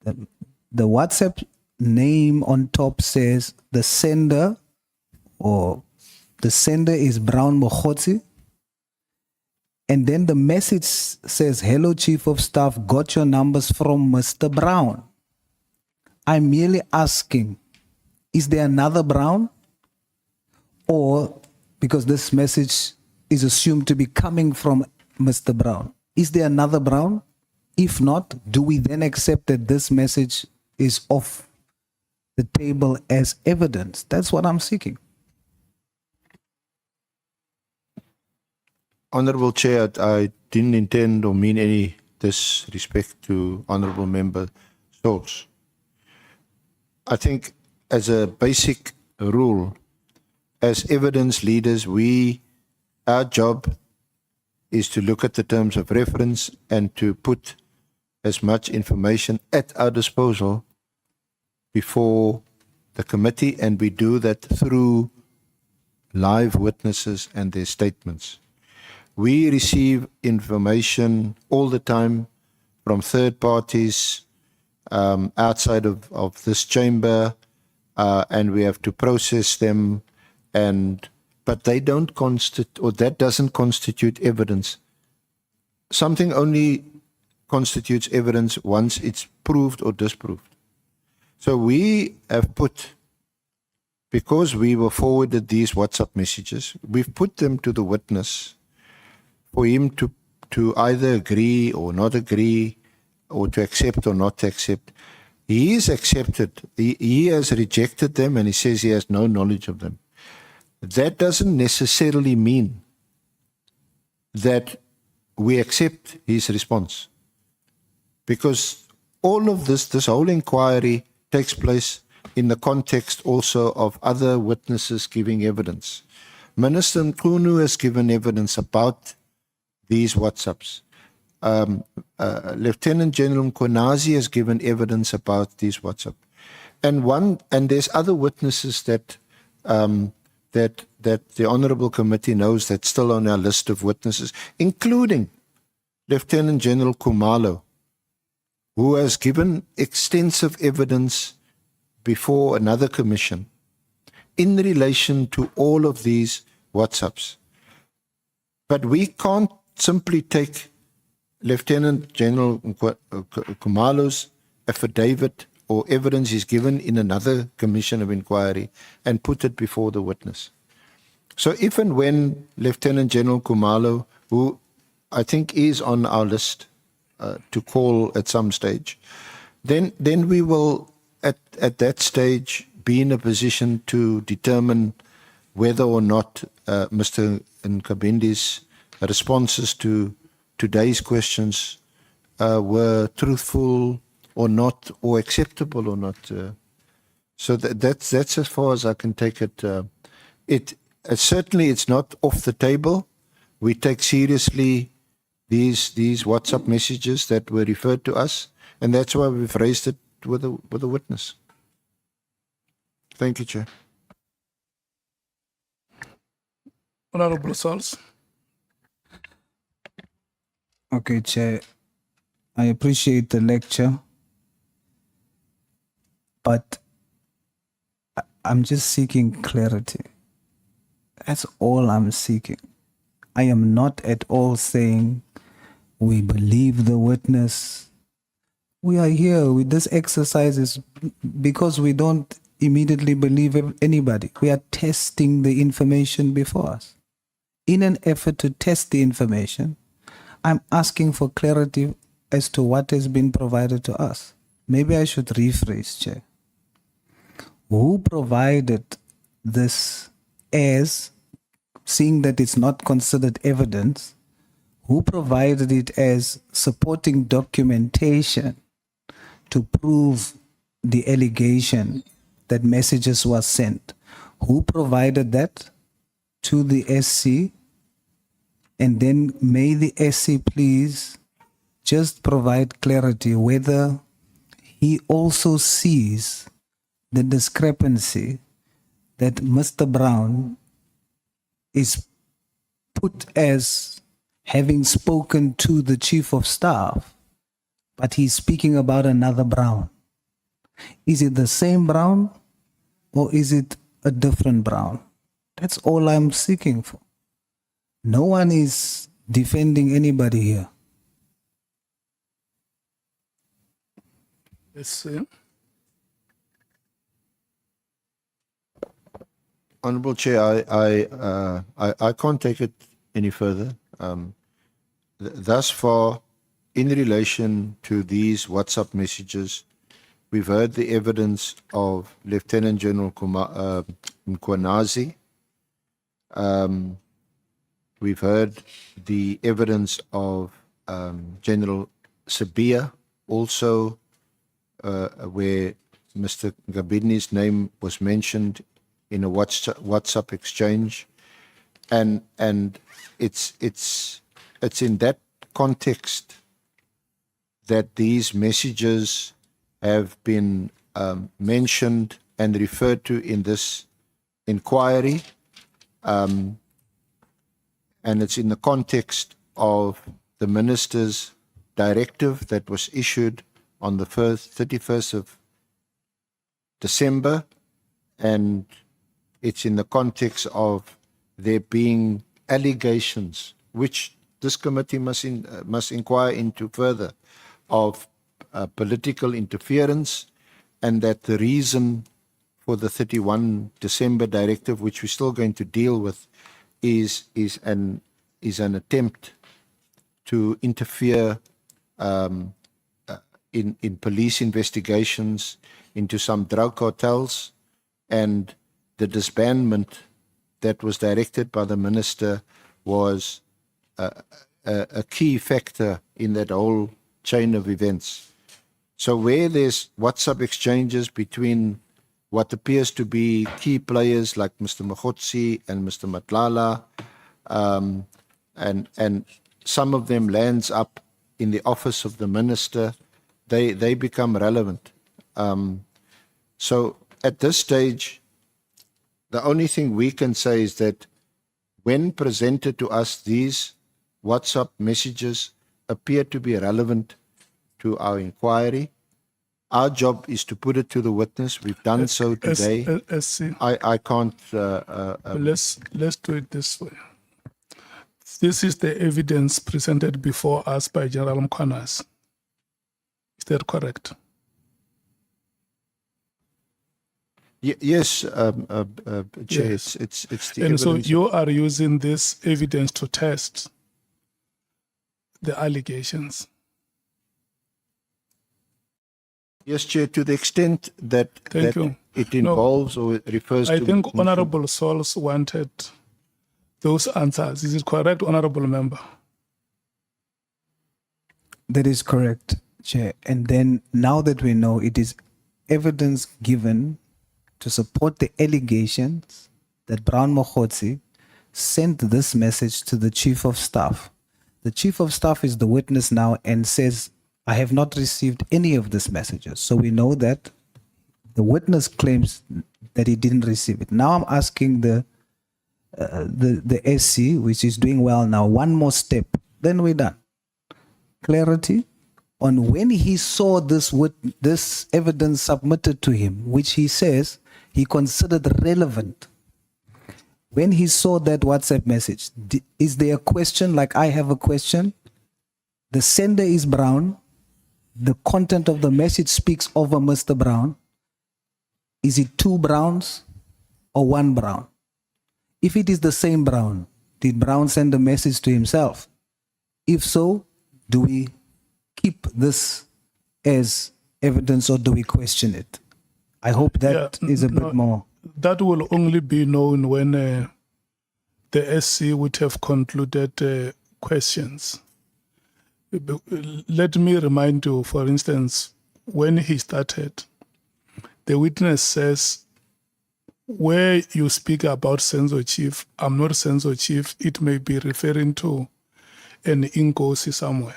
The WhatsApp name on top says the sender is Brown Mogotsi. And then the message says, hello, Chief of Staff, got your numbers from Mr. Brown. I'm merely asking, is there another Brown? Or, because this message is assumed to be coming from Mr. Brown, is there another Brown? If not, do we then accept that this message is off the table as evidence? That's what I'm seeking. Honorable Chair, I didn't intend or mean any disrespect to Honorable Member Stolz. I think as a basic rule, as evidence leaders, our job is to look at the terms of reference and to put as much information at our disposal before the committee, and we do that through live witnesses and their statements. We receive information all the time from third parties outside of this chamber, and we have to process them, but they don't constitute, or that doesn't constitute evidence. Something only constitutes evidence once it's proved or disproved. So we have put, because we were forwarded these WhatsApp messages, we've put them to the witness for him to either agree or not agree, or to accept or not accept. He is accepted. He has rejected them, and he says he has no knowledge of them. That doesn't necessarily mean that we accept his response, because all of this whole inquiry takes place in the context also of other witnesses giving evidence. Minister Mchunu has given evidence about these WhatsApps. Lieutenant General Mkhonazi has given evidence about these WhatsApp, and there's other witnesses that the Honourable Committee knows that's still on our list of witnesses, including Lieutenant General Khumalo, who has given extensive evidence before another commission in relation to all of these WhatsApps. But we can't simply take Lieutenant General Khumalo's affidavit or evidence he's given in another commission of inquiry and put it before the witness. So if and when Lieutenant General Khumalo, who I think is on our list to call at some stage, then we will at that stage be in a position to determine whether or not Mr. Nkabinde's responses to today's questions were truthful or not, or acceptable or not. So that's as far as I can take it. Certainly it's not off the table. We take seriously these WhatsApp messages that were referred to us, and that's why we've raised it with a witness. Thank you, Chair. Honorable Sauls. Okay, Chair. I appreciate the lecture, but I'm just seeking clarity. That's all I'm seeking. I am not at all saying we believe the witness. We are here with this exercise is because we don't immediately believe anybody. We are testing the information before us. In an effort to test the information, I'm asking for clarity as to what has been provided to us. Maybe I should rephrase, Chair. Who provided this as, seeing that it's not considered evidence, who provided it as supporting documentation to prove the allegation that messages were sent? Who provided that to the SC? And then may the SC please just provide clarity whether he also sees the discrepancy that Mr. Brown is put as having spoken to the Chief of Staff, but he's speaking about another Brown. Is it the same Brown or is it a different Brown? That's all I'm seeking for. No one is defending anybody here. Yes, sir. Honourable Chair, I can't take it any further. Thus far, in relation to these WhatsApp messages, we've heard the evidence of Lieutenant General Mkhwanazi. We've heard the evidence of General Sabia, also where Mr. Nkabinde's name was mentioned in a WhatsApp exchange, and it's in that context that these messages have been mentioned and referred to in this inquiry, and it's in the context of the minister's directive that was issued on the 31st of December, and it's in the context of there being allegations, which this committee must inquire into further, of political interference, and that the reason for the 31 December directive, which we're still going to deal with, is an attempt to interfere in police investigations into some drug cartels, and the disbandment that was directed by the minister was a key factor in that whole chain of events. So where there's WhatsApp exchanges between what appears to be key players like Mr. Mogotsi and Mr. Matlala, and some of them lands up in the office of the minister, they become relevant. So at this stage, the only thing we can say is that when presented to us, these WhatsApp messages appear to be relevant to our inquiry. Our job is to put it to the witness. We've done so today. SC, I can't. let's do it this way. This is the evidence presented before us by General Mchunu. Is that correct? Yes, Chair. Yes. It's the And evidence. so you are using this evidence to test the allegations. Yes, Chair. To the extent that, Thank that you. it No, involves or it refers I to. think Honorable Souls wanted those answers. Is it correct, Honorable Member? That is correct, Chair. And then now that we know it is evidence given to support the allegations that Brown Mogotsi sent this message to the Chief of Staff. The Chief of Staff is the witness now and says, I have not received any of these messages. So we know that the witness claims that he didn't receive it. Now I'm asking the SC, which is doing well now, one more step, then we're done. Clarity on when he saw this evidence submitted to him, which he says he considered relevant. When he saw that WhatsApp message, is there a question like I have a question? The sender is Brown. The content of the message speaks over Mr. Brown. Is it two Browns or one Brown? If it is the same Brown, did Brown send a message to himself? If so, do we keep this as evidence or do we question it? I hope that is a bit more. That will only be known when the SC would have concluded questions. Let me remind you, for instance, when he started, the witness says, where you speak about Senzo Chief, I'm not Senzo Chief, it may be referring to an Inkosi somewhere.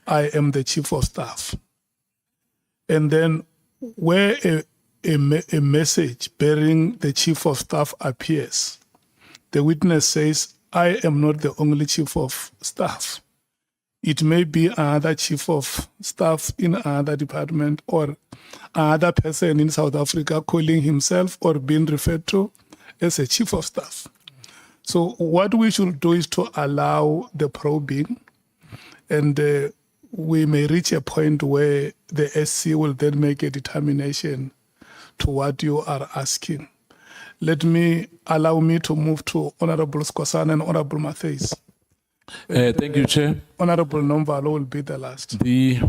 I am the Chief of Staff. And then where a message bearing the Chief of Staff appears, the witness says, I am not the only Chief of Staff. It may be another Chief of Staff in another department or another person in South Africa calling himself or being referred to as a Chief of Staff. So what we should do is to allow the probing, and we may reach a point where the SC will then make a determination to what you are asking. Allow me to move to Honorable Skosana and Honorable Matthews. Thank you, Chair. Honorable Nomvalo will be the last. I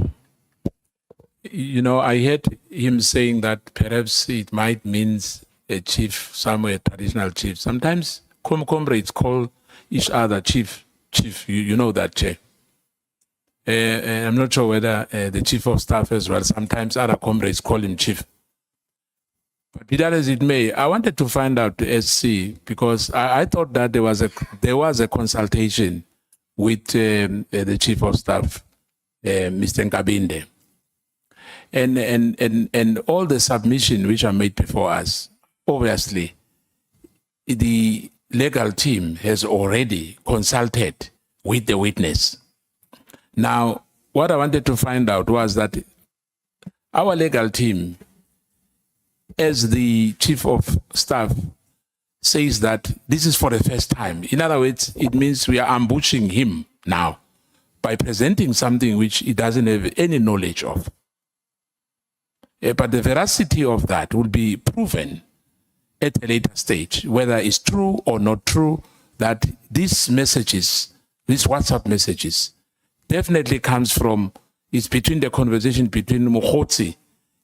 heard him saying that perhaps it might mean a chief, somewhere traditional chief. Sometimes comrades call each other chief. You know that, Chair. I'm not sure whether the Chief of Staff as well, sometimes other comrades call him chief. But be that as it may, I wanted to find out the SC because I thought that there was a consultation with the Chief of Staff, Mr. Nkabinde. And all the submissions which are made before us, obviously, the legal team has already consulted with the witness. Now, what I wanted to find out was that our legal team, as the Chief of Staff, says that this is for the first time. In other words, it means we are ambushing him now by presenting something which he doesn't have any knowledge of. But the veracity of that will be proven at a later stage, whether it's true or not true, that these messages, these WhatsApp messages, definitely comes from, it's between the conversation between Mogotsi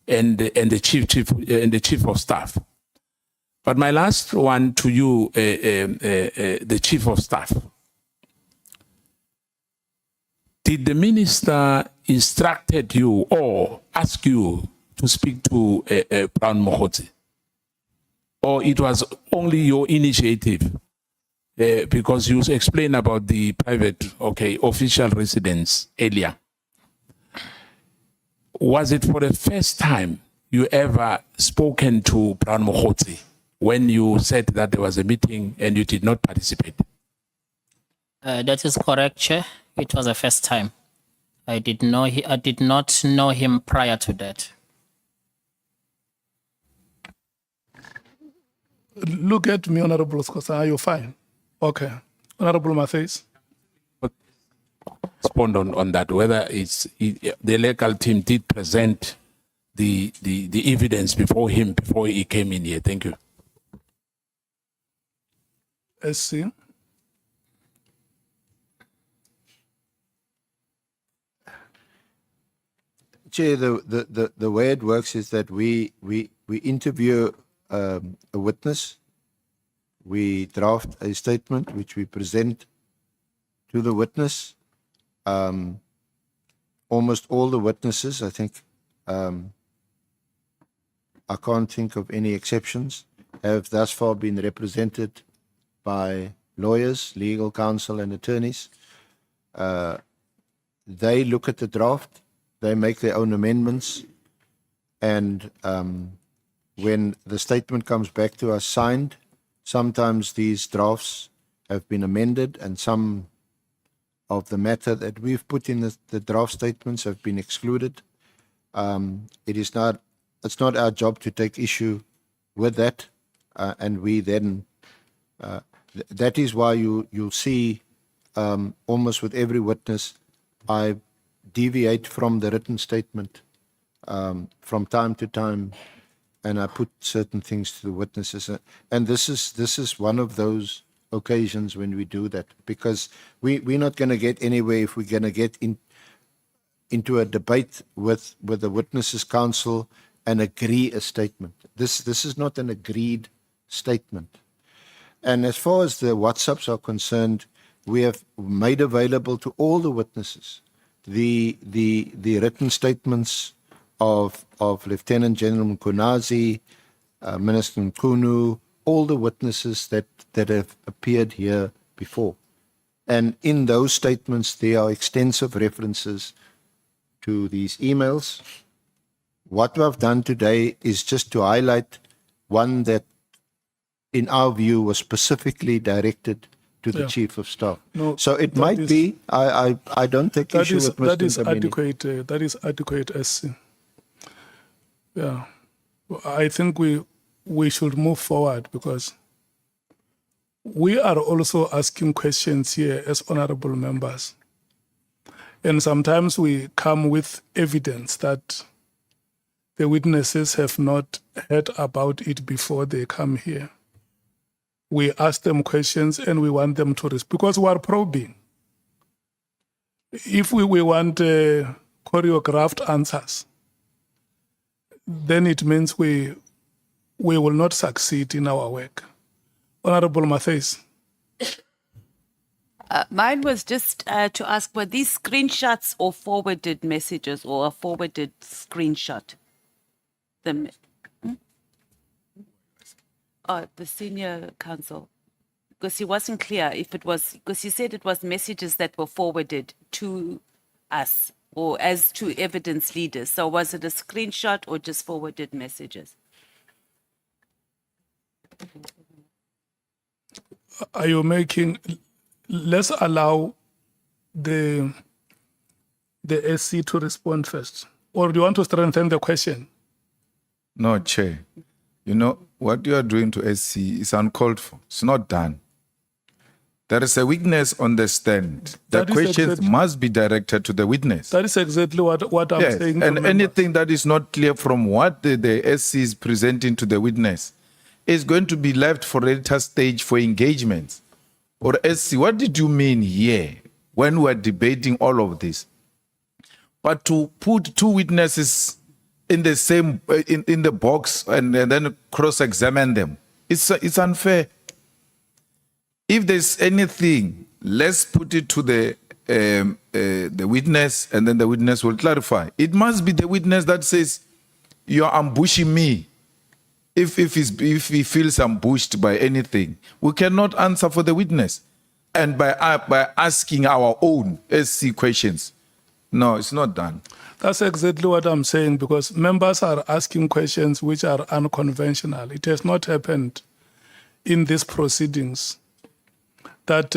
and the chief of staff. But my last one to you, the Chief of Staff. Did the minister instructed you or ask you to speak to Brown Mogotsi? Or it was only your initiative? Because you explained about the private, official residence earlier. Was it for the first time you ever spoken to Brown Mogotsi when you said that there was a meeting and you did not participate? That is correct, Chair. It was the first time I did not know him prior to that. Look at me, Honorable Scosa. Are you fine? Okay. Honorable Matthews. Respond on that, whether the legal team did present the evidence before him before he came in here. Thank you. SC. Chair, the way it works is that we interview a witness, we draft a statement which we present to the witness. Almost all the witnesses, I think, I can't think of any exceptions, have thus far been represented by lawyers, legal counsel, and attorneys. They look at the draft, they make their own amendments, and when the statement comes back to us signed, sometimes these drafts have been amended, and some of the matter that we've put in the draft statements have been excluded. It's not our job to take issue with that, and we then that is why you'll see almost with every witness I deviate from the written statement from time to time, and I put certain things to the witnesses, and this is one of those occasions when we do that, because we're not going to get anywhere if we're going to get into a debate with the witnesses' counsel and agree a statement. This is not an agreed statement. And as far as the WhatsApps are concerned, we have made available to all the witnesses the written statements of Lieutenant General Mchunu, Minister Mchunu, all the witnesses that have appeared here before. And in those statements, there are extensive references to these emails. What we have done today is just to highlight one that, in our view, was specifically directed to the Chief of Staff. No, so it might be, I don't take issue with Mr. That is Nkabinde. adequate. That is adequate, SC. Yeah. I think we should move forward, because we are also asking questions here as honorable members. And sometimes we come with evidence that the witnesses have not heard about it before they come here. We ask them questions and we want them to respond, because we are probing. If we want choreographed answers, then it means we will not succeed in our work. Honorable Matthews. Mine was just to ask, were these screenshots or forwarded messages, or a forwarded screenshot? The senior counsel, because he wasn't clear if it was, because he said it was messages that were forwarded to us or as to evidence leaders. So was it a screenshot or just forwarded messages? Are you making, let's allow the SC to respond first. Or do you want to strengthen the question? No, Chair. You know, what you are doing to SC is uncalled for. It's not done. There is a witness on the stand. The That is questions exactly- must be directed to the witness. That is exactly what I'm Yes, saying. to and members. anything that is not clear from what the SC is presenting to the witness is going to be left for a later stage for engagement. Or SC, what did you mean here when we are debating all of this? But to put two witnesses in the same in the box and then cross-examine them, it's unfair. If there's anything, let's put it to the witness, and then the witness will clarify. It must be the witness that says, "You're ambushing me." If he feels ambushed by anything, we cannot answer for the witness, and by asking our own SC questions. No, it's not done. That's exactly what I'm saying, because members are asking questions which are unconventional. It has not happened in these proceedings that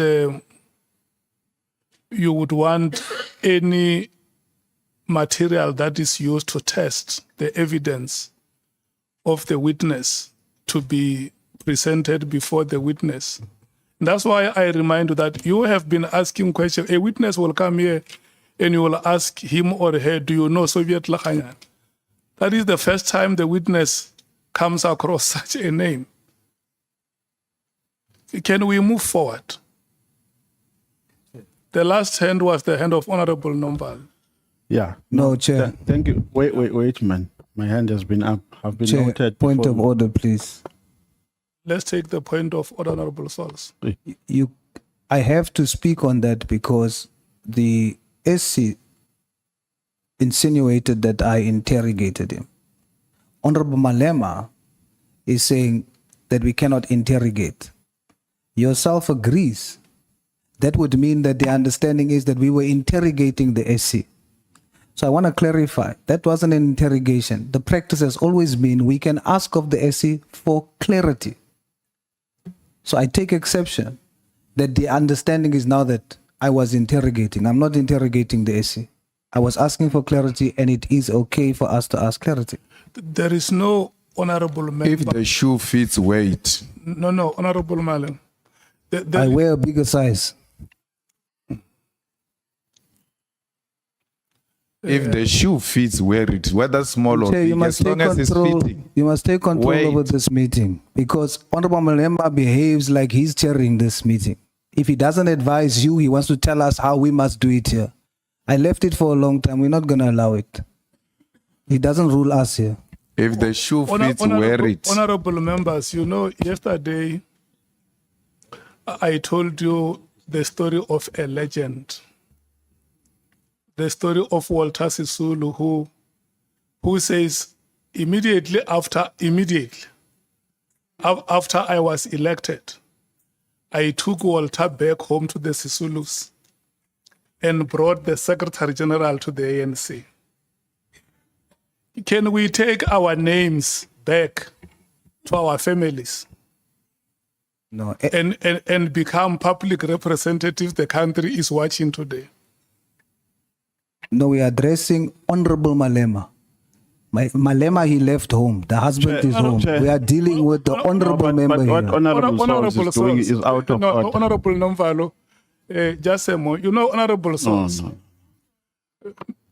you would want any material that is used to test the evidence of the witness to be presented before the witness. That's why I remind you that you have been asking questions. A witness will come here and you will ask him or her, do you know Soviet Lakhanyan? That is the first time the witness comes across such a name. Can we move forward? The last hand was the hand of Honorable Nombal. Yeah. No, Chair. Thank you. Wait, man. My hand has been up. I've been Chair, noted. point for- of order, please. Let's take the point of Honorable Sols. I have to speak on that because the SC insinuated that I interrogated him. Honorable Malema is saying that we cannot interrogate. Yourself agrees. That would mean that the understanding is that we were interrogating the SC. So I want to clarify, that wasn't an interrogation. The practice has always been we can ask of the SC for clarity. So I take exception that the understanding is now that I was interrogating. I'm not interrogating the SC. I was asking for clarity, and it is okay for us to ask clarity. There is no honorable member. If the shoe fits, wait. No, Honorable Malem. I wear a bigger size. If the shoe fits, wear it, whether small or Chair, big, as long as it's fitting. You must take control Wait. over this meeting because Honorable Malema behaves like he's chairing this meeting. If he doesn't advise you, he wants to tell us how we must do it here. I left it for a long time. We're not going to allow it. He doesn't rule us here. If the shoe fits, wear it. Honorable members, you know, yesterday I told you the story of a legend. The story of Walter Sisulu who says immediately after I was elected, I took Walter back home to the Sisulus and brought the Secretary General to the ANC. Can we take our names back to our families? No. And become public representatives the country is watching today? No, we are addressing Honorable Malema. Malema, he left home. The husband is home. Chair. We are dealing with the honorable member But what here. Honorable Sols is doing is out of order. Honorable Nomvalo, just a moment. You know, Honorable Sols, No.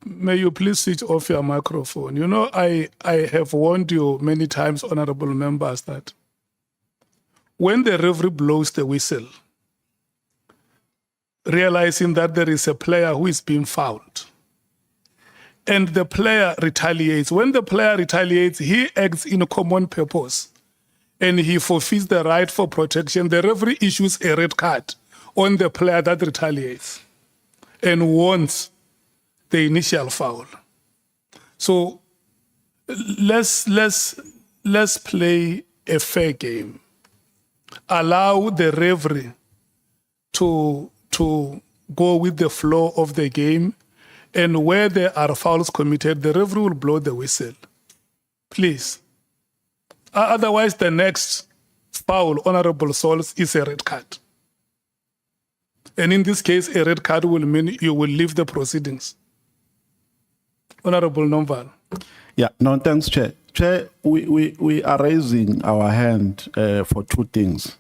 may you please switch off your microphone. You know, I have warned you many times, honorable members, that when the referee blows the whistle, realizing that there is a player who is being fouled, and the player retaliates. When the player retaliates, he acts in a common purpose and he forfeits the right for protection. The referee issues a red card on the player that retaliates and warns the initial foul. So let's play a fair game. Allow the referee to go with the flow of the game, and where there are fouls committed, the referee will blow the whistle. Please. Otherwise, the next foul, Honorable Sols, is a red card. And in this case, a red card will mean you will leave the proceedings. Honorable Nomval. Yeah, no, thanks, Chair. Chair, we are raising our hand for two things.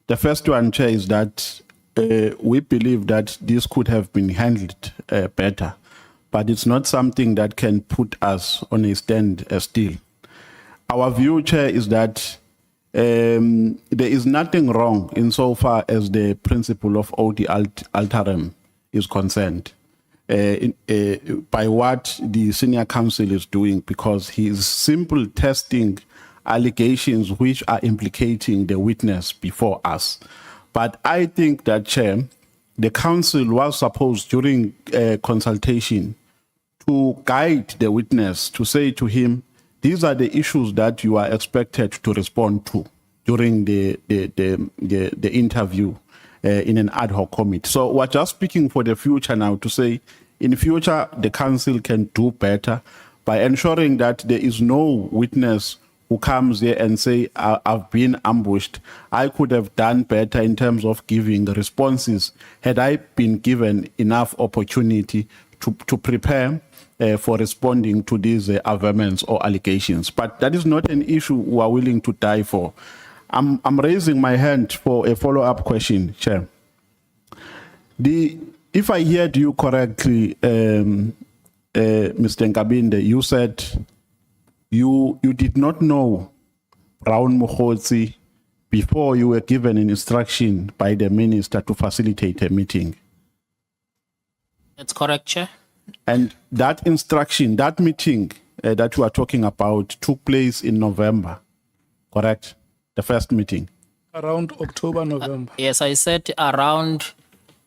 The first one, Chair, is that we believe that this could have been handled better, but it's not something that can put us on a stand still. Our view, Chair, is that there is nothing wrong insofar as the principle of odi alteram is concerned by what the senior counsel is doing, because he is simply testing allegations which are implicating the witness before us. But I think that, Chair, the counsel was supposed during consultation to guide the witness, to say to him, these are the issues that you are expected to respond to during the interview in an ad hoc committee. So we're just speaking for the future now to say, in future, the council can do better by ensuring that there is no witness who comes here and say, I've been ambushed. I could have done better in terms of giving responses had I been given enough opportunity to prepare for responding to these averments or allegations. But that is not an issue we are willing to die for. I'm raising my hand for a follow-up question, Chair. If I heard you correctly, Mr. Nkabinde, you said you did not know Brown Mogotsi before you were given an instruction by the minister to facilitate a meeting. That's correct, Chair. And that instruction, that meeting that you are talking about took place in November, correct? The first meeting. Around October, November. Yes, I said around,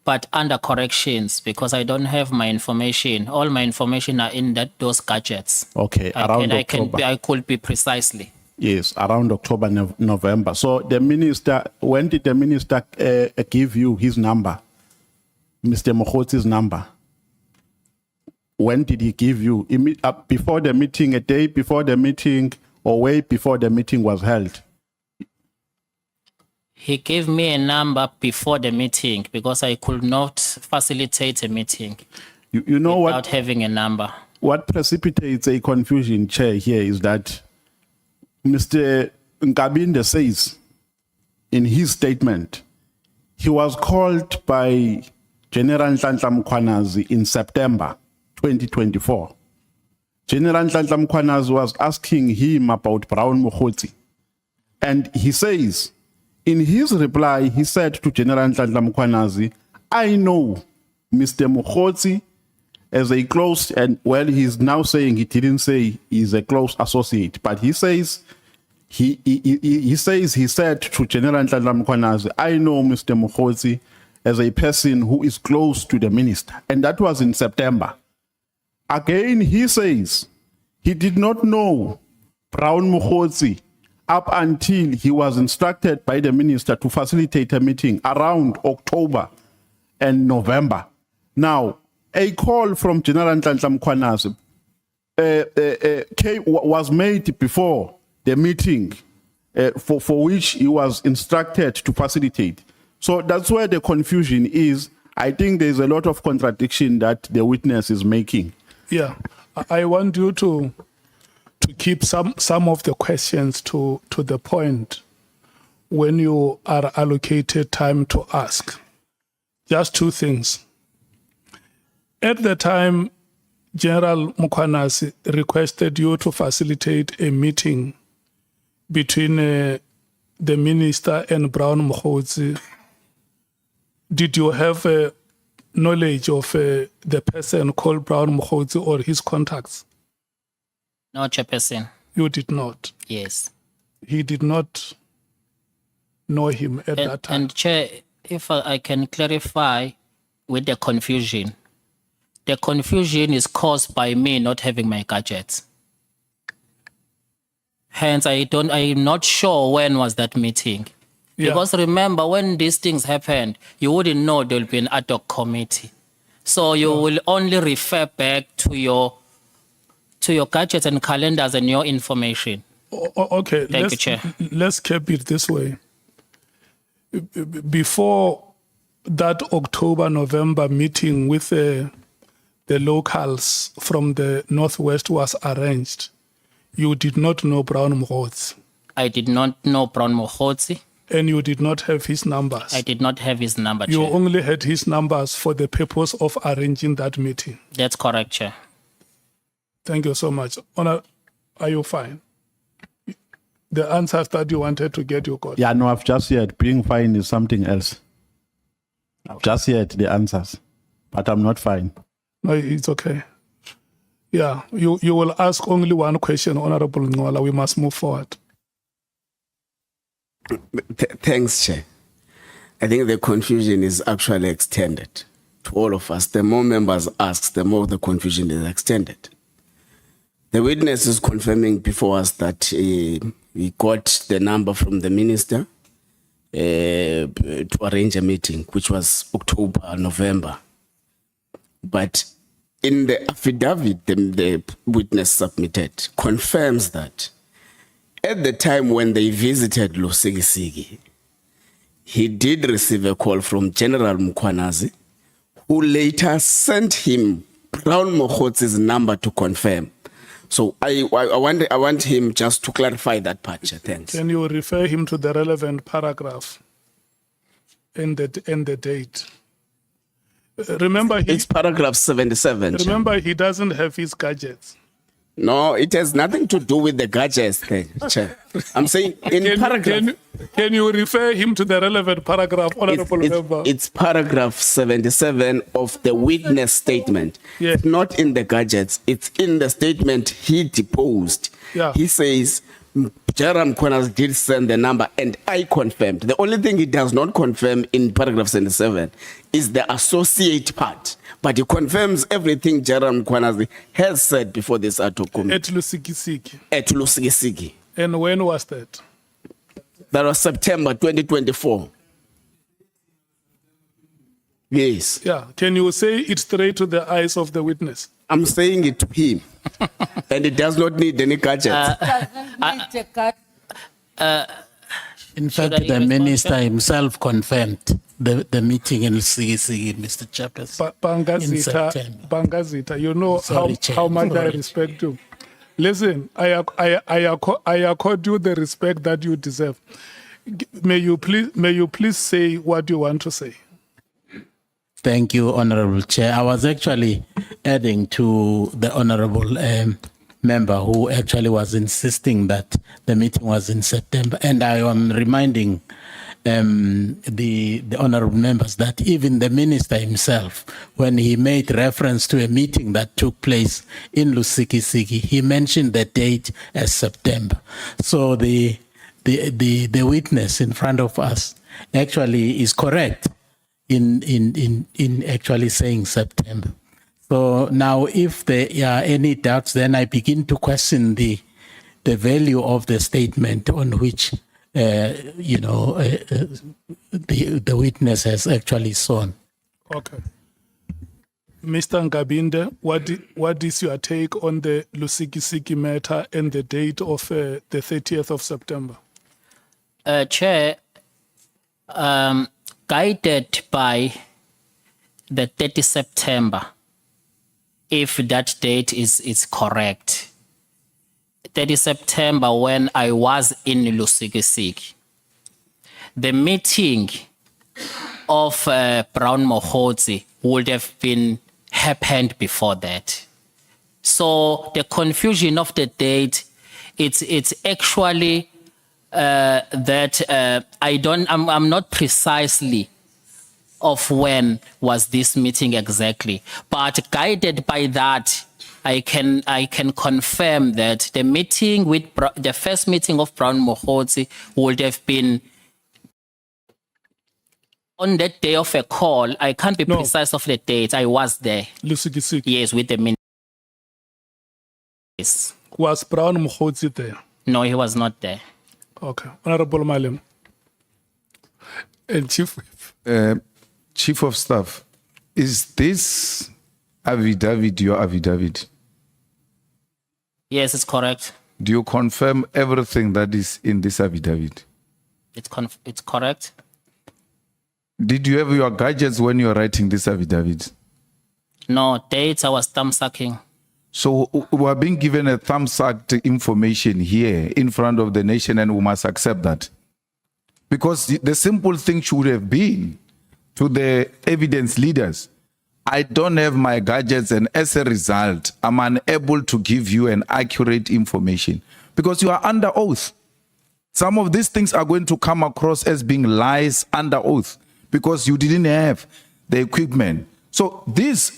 but under corrections because I don't have my information. All my information are in those gadgets. Okay, around October. I could be precisely. Yes, around October, November. So the minister, when did the minister give you his number? Mr. Mogotsi's number? When did he give you? Before the meeting, a day before the meeting, or way before the meeting was held? He gave me a number before the meeting because I could not facilitate a meeting You know without having a number. What precipitates a confusion, Chair, here is that Mr. Nkabinde says in his statement, he was called by General Nhlanhla Mkhwanazi in September 2024. General Nhlanhla Mkhwanazi was asking him about Brown Mogotsi. And he says, in his reply, he said to General Nhlanhla Mkhwanazi, I know Mr. Mogotsi as a close, and well, he's now saying he didn't say he's a close associate, but he says, he said to General Nhlanhla Mkhwanazi, I know Mr. Mogotsi as a person who is close to the minister. And that was in September. Again, he says he did not know Brown Mogotsi up until he was instructed by the minister to facilitate a meeting around October and November. Now, a call from General Nhlanhla Mkhwanazi was made before the meeting for which he was instructed to facilitate. So that's where the confusion is. I think there's a lot of contradiction that the witness is making. Yeah, I want you to keep some of the questions to the point when you are allocated time to ask. Just two things. At the time, General Mkhwanazi requested you to facilitate a meeting between the minister and Brown Mogotsi. Did you have knowledge of the person called Brown Mogotsi or his contacts? No, Chairperson. You did not? Yes. He did not know him at that time? And Chair, if I can clarify with the confusion. The confusion is caused by me not having my gadgets. Hence, I'm not sure when was that meeting. Yeah. Because remember, when these things happened, you wouldn't know there will be an ad hoc committee. So you will only refer back to your gadgets and calendars and your information. Okay, Thank you, Chair. Let's keep it this way. Before that October-November meeting with the locals from the Northwest was arranged, you did not know Brown Mogotsi. I did not know Brown Mogotsi. And you did not have his numbers. I did not have his number, You Chair. only had his numbers for the purpose of arranging that meeting. That's correct, Chair. Thank you so much. Honor, are you fine? The answers that you wanted to get, you got. Yeah, no, I've just heard being fine is something else. I've just heard the answers, but I'm not fine. No, it's okay. Yeah, you will ask only one question, Honorable Ngola. We must move forward. Thanks, Chair. I think the confusion is actually extended to all of us. The more members ask, the more the confusion is extended. The witness is confirming before us that we got the number from the minister to arrange a meeting, which was October, November. But in the affidavit the witness submitted confirms that at the time when they visited Lusigisigi, he did receive a call from General Mkhwanazi, who later sent him Brown Mogotsi's number to confirm. So I want him just to clarify that part. Chair. Thanks. Can you refer him to the relevant paragraph and the date? Remember, It's paragraph 77. Chair. remember he doesn't have his gadgets. No, it has nothing to do with the gadgets, Chair. I'm saying in paragraph. Can you refer him to the relevant paragraph, Honorable Member? It's paragraph 77 of the witness statement. Yeah. It's not in the gadgets. It's in the statement he deposed. Yeah. He says, Jerem Kwanas did send the number and I confirmed. The only thing he does not confirm in paragraph 77 is the associate part. But he confirms everything Jerem Kwanas has said before this HOC committee. At Lusikisiki. At Lusikisiki. And when was that? That was September 2024. Yes. Yeah. Can you say it straight to the eyes of the witness? I'm saying it to him. And it does not need any gadgets. In fact, the minister himself confirmed the meeting in Lusikisiki, Mr. Chairperson. In September. Bangazita, you know Sorry, how Chair. much I Sorry. respect you. Listen, I accord you the respect that you deserve. May you please say what you want to say. Thank you, Honorable Chair. I was actually adding to the Honorable member who actually was insisting that the meeting was in September. And I am reminding the honorable members that even the minister himself, when he made reference to a meeting that took place in Lusikisiki, he mentioned the date as September. So the witness in front of us actually is correct in actually saying September. So now if there are any doubts, then I begin to question the value of the statement on which the witness has actually sworn. Okay. Mr. Nkabinde, what is your take on the Lusikisiki matter and the date of the 30th of September? Chair, guided by the 30 September, if that date is correct. 30 September, when I was in Lusikisiki, the meeting of Brown Mogotsi would have been happened before that. So the confusion of the date, it's actually that I'm not precisely of when was this meeting exactly, but guided by that, I can confirm that the meeting with the first meeting of Brown Mogotsi would have been on that day of a call. I can't be precise of the date. I was there. Lusikisiki. Yes, with the minister. Yes. Was Brown Mogotsi there? No, he was not there. Okay. Honorable Malem. And Chief Whip. Chief of Staff, is this affidavit your affidavit? Yes, it's correct. Do you confirm everything that is in this affidavit? It's correct. Did you have your gadgets when you were writing this affidavit? No, dates I was thumb sucking. So we are being given a thumb-sucked information here in front of the nation, and we must accept that. Because the simple thing should have been to the evidence leaders, I don't have my gadgets, and as a result, I'm unable to give you an accurate information because you are under oath. Some of these things are going to come across as being lies under oath because you didn't have the equipment. So this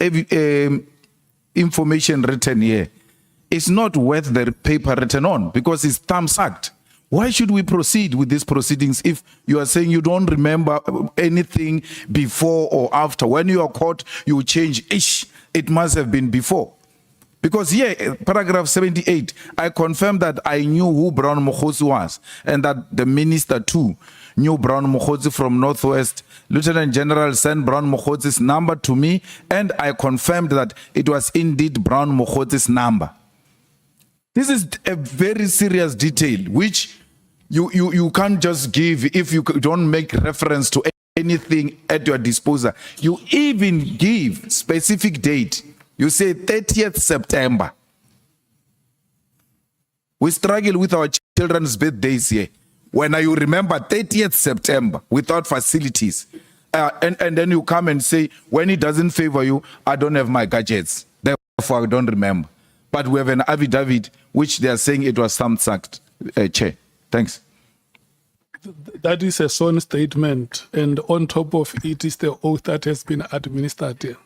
information written here is not worth the paper written on because it's thumb-sucked. Why should we proceed with these proceedings if you are saying you don't remember anything before or after? When you are caught, you change, it must have been before. Because here, paragraph 78, I confirmed that I knew who Brown Mogotsi was and that the minister too knew Brown Mogotsi from Northwest. Lieutenant General sent Brown Mogotsi's number to me and I confirmed that it was indeed Brown Mogotsi's number. This is a very serious detail which you can't just give if you don't make reference to anything at your disposal. You even give specific date You say 30th September. We struggle with our children's birthdays here. When you remember 30th September without facilities, and then you come and say, when it doesn't favor you, I don't have my gadgets. Therefore, I don't remember. But we have an affidavit which they are saying it was thumbsucked, Chair. Thanks. That is a sworn statement, and on top of it is the oath that has been administered here.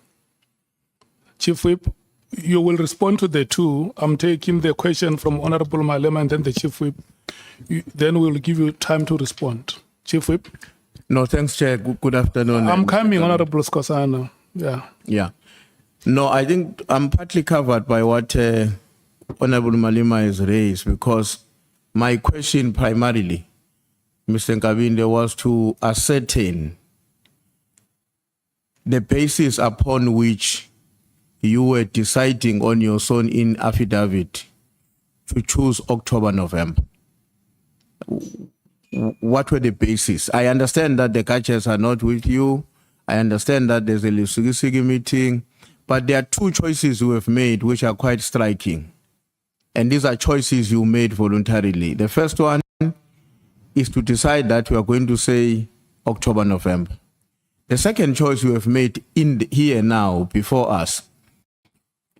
Chief Whip, you will respond to the two. I'm taking the question from Honorable Malema and then the Chief Whip. Then we'll give you time to respond. Chief Whip? No, thanks, Chair. Good afternoon. I'm coming, Honorable Skosana. Yeah. Yeah. No, I think I'm partly covered by what Honorable Malema has raised, because my question primarily, Mr. Nkabinde, was to ascertain the basis upon which you were deciding on your sworn in affidavit to choose October, November. What were the basis? I understand that the catchers are not with you. I understand that there's a Lusigi meeting, but there are two choices you have made which are quite striking. And these are choices you made voluntarily. The first one is to decide that we are going to say October, November. The second choice you have made here now before us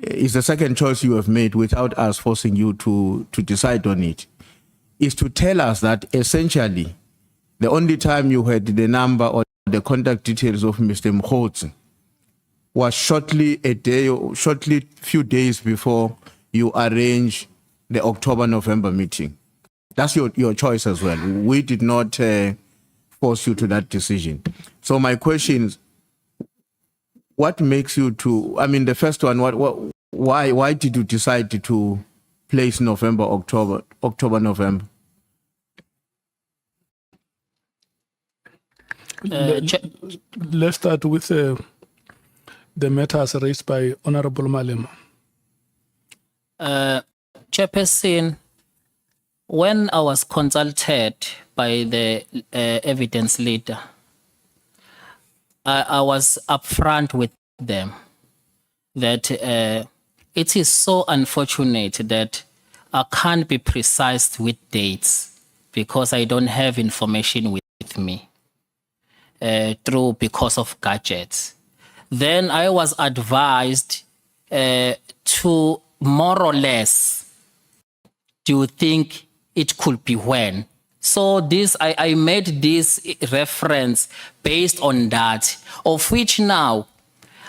is the second choice you have made without us forcing you to decide on it, is to tell us that essentially the only time you had the number or the contact details of Mr. Mogotsi was shortly few days before you arrange the October-November meeting. That's your choice as well. We did not force you to that decision. So my question is, what makes you to, I mean, the first one, why did you decide to place November, October, November? Let's start with the matters raised by Honorable Malema. Chairperson, when I was consulted by the evidence leader, I was upfront with them that it is so unfortunate that I can't be precise with dates because I don't have information with me because of gadgets. Then I was advised to more or less, do you think it could be when? So this, I made this reference based on that, of which now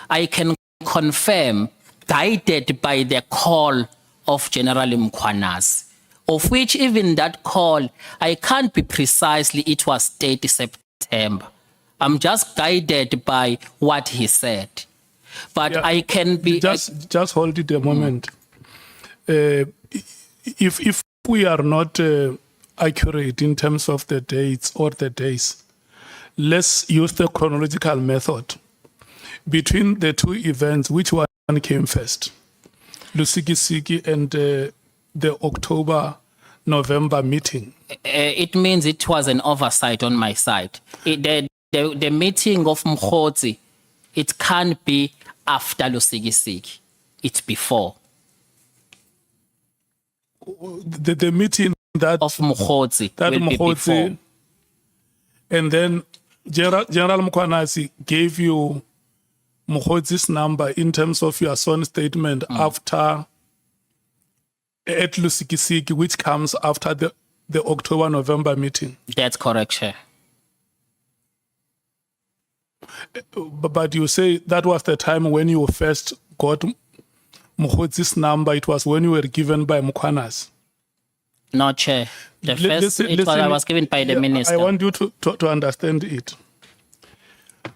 I can confirm, guided by the call of General Mkhwanazi, of which even that call, I can't be precisely, it was 30 September. I'm just guided by what he said. But yeah, I can be... Just hold it a moment. If we are not accurate in terms of the dates or the days, let's use the chronological method. Between the two events, which one came first? Lusigi and the October-November meeting. It means it was an oversight on my side. The meeting of Mogotsi, it can't be after Lusigi. It's before. The meeting that of Mogotsi will be before. And then General Mkhwanazi gave you Mogotsi's number in terms of your sworn statement after at Lusigi, which comes after the October-November meeting. That's correct, Chair. But you say that was the time when you first got Mogotsi's number. It was when you were given by Mkhwanazi. No, Chair. I was given by the minister. I want you to understand it.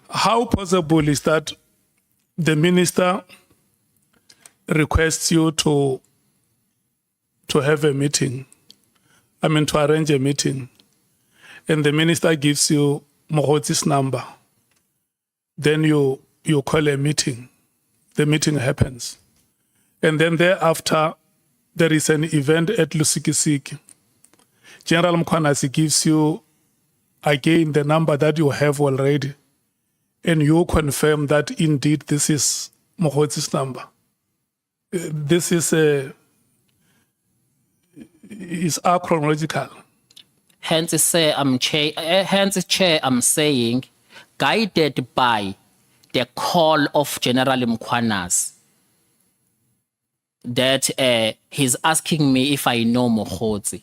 How possible is that the minister requests you to have a meeting, to arrange a meeting, and the minister gives you Mogotsi's number? Then you call a meeting. The meeting happens. And then thereafter, there is an event at Lusigi. General Mkhwanazi gives you, again, the number that you have already. And you confirm that indeed this is Mogotsi's number. This is achronological. Hence, Chair, I'm saying, guided by the call of General Mkhwanazi, that he's asking me if I know Mogotsi.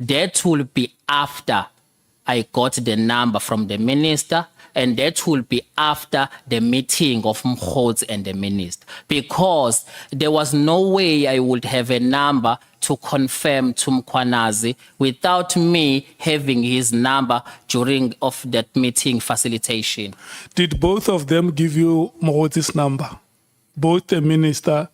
That will be after I got the number from the minister, and that will be after the meeting of Mogotsi and the minister, because there was no way I would have a number to confirm to Mkhwanazi without me having his number during of that meeting facilitation. Did both of them give you Mogotsi's number? Both the minister.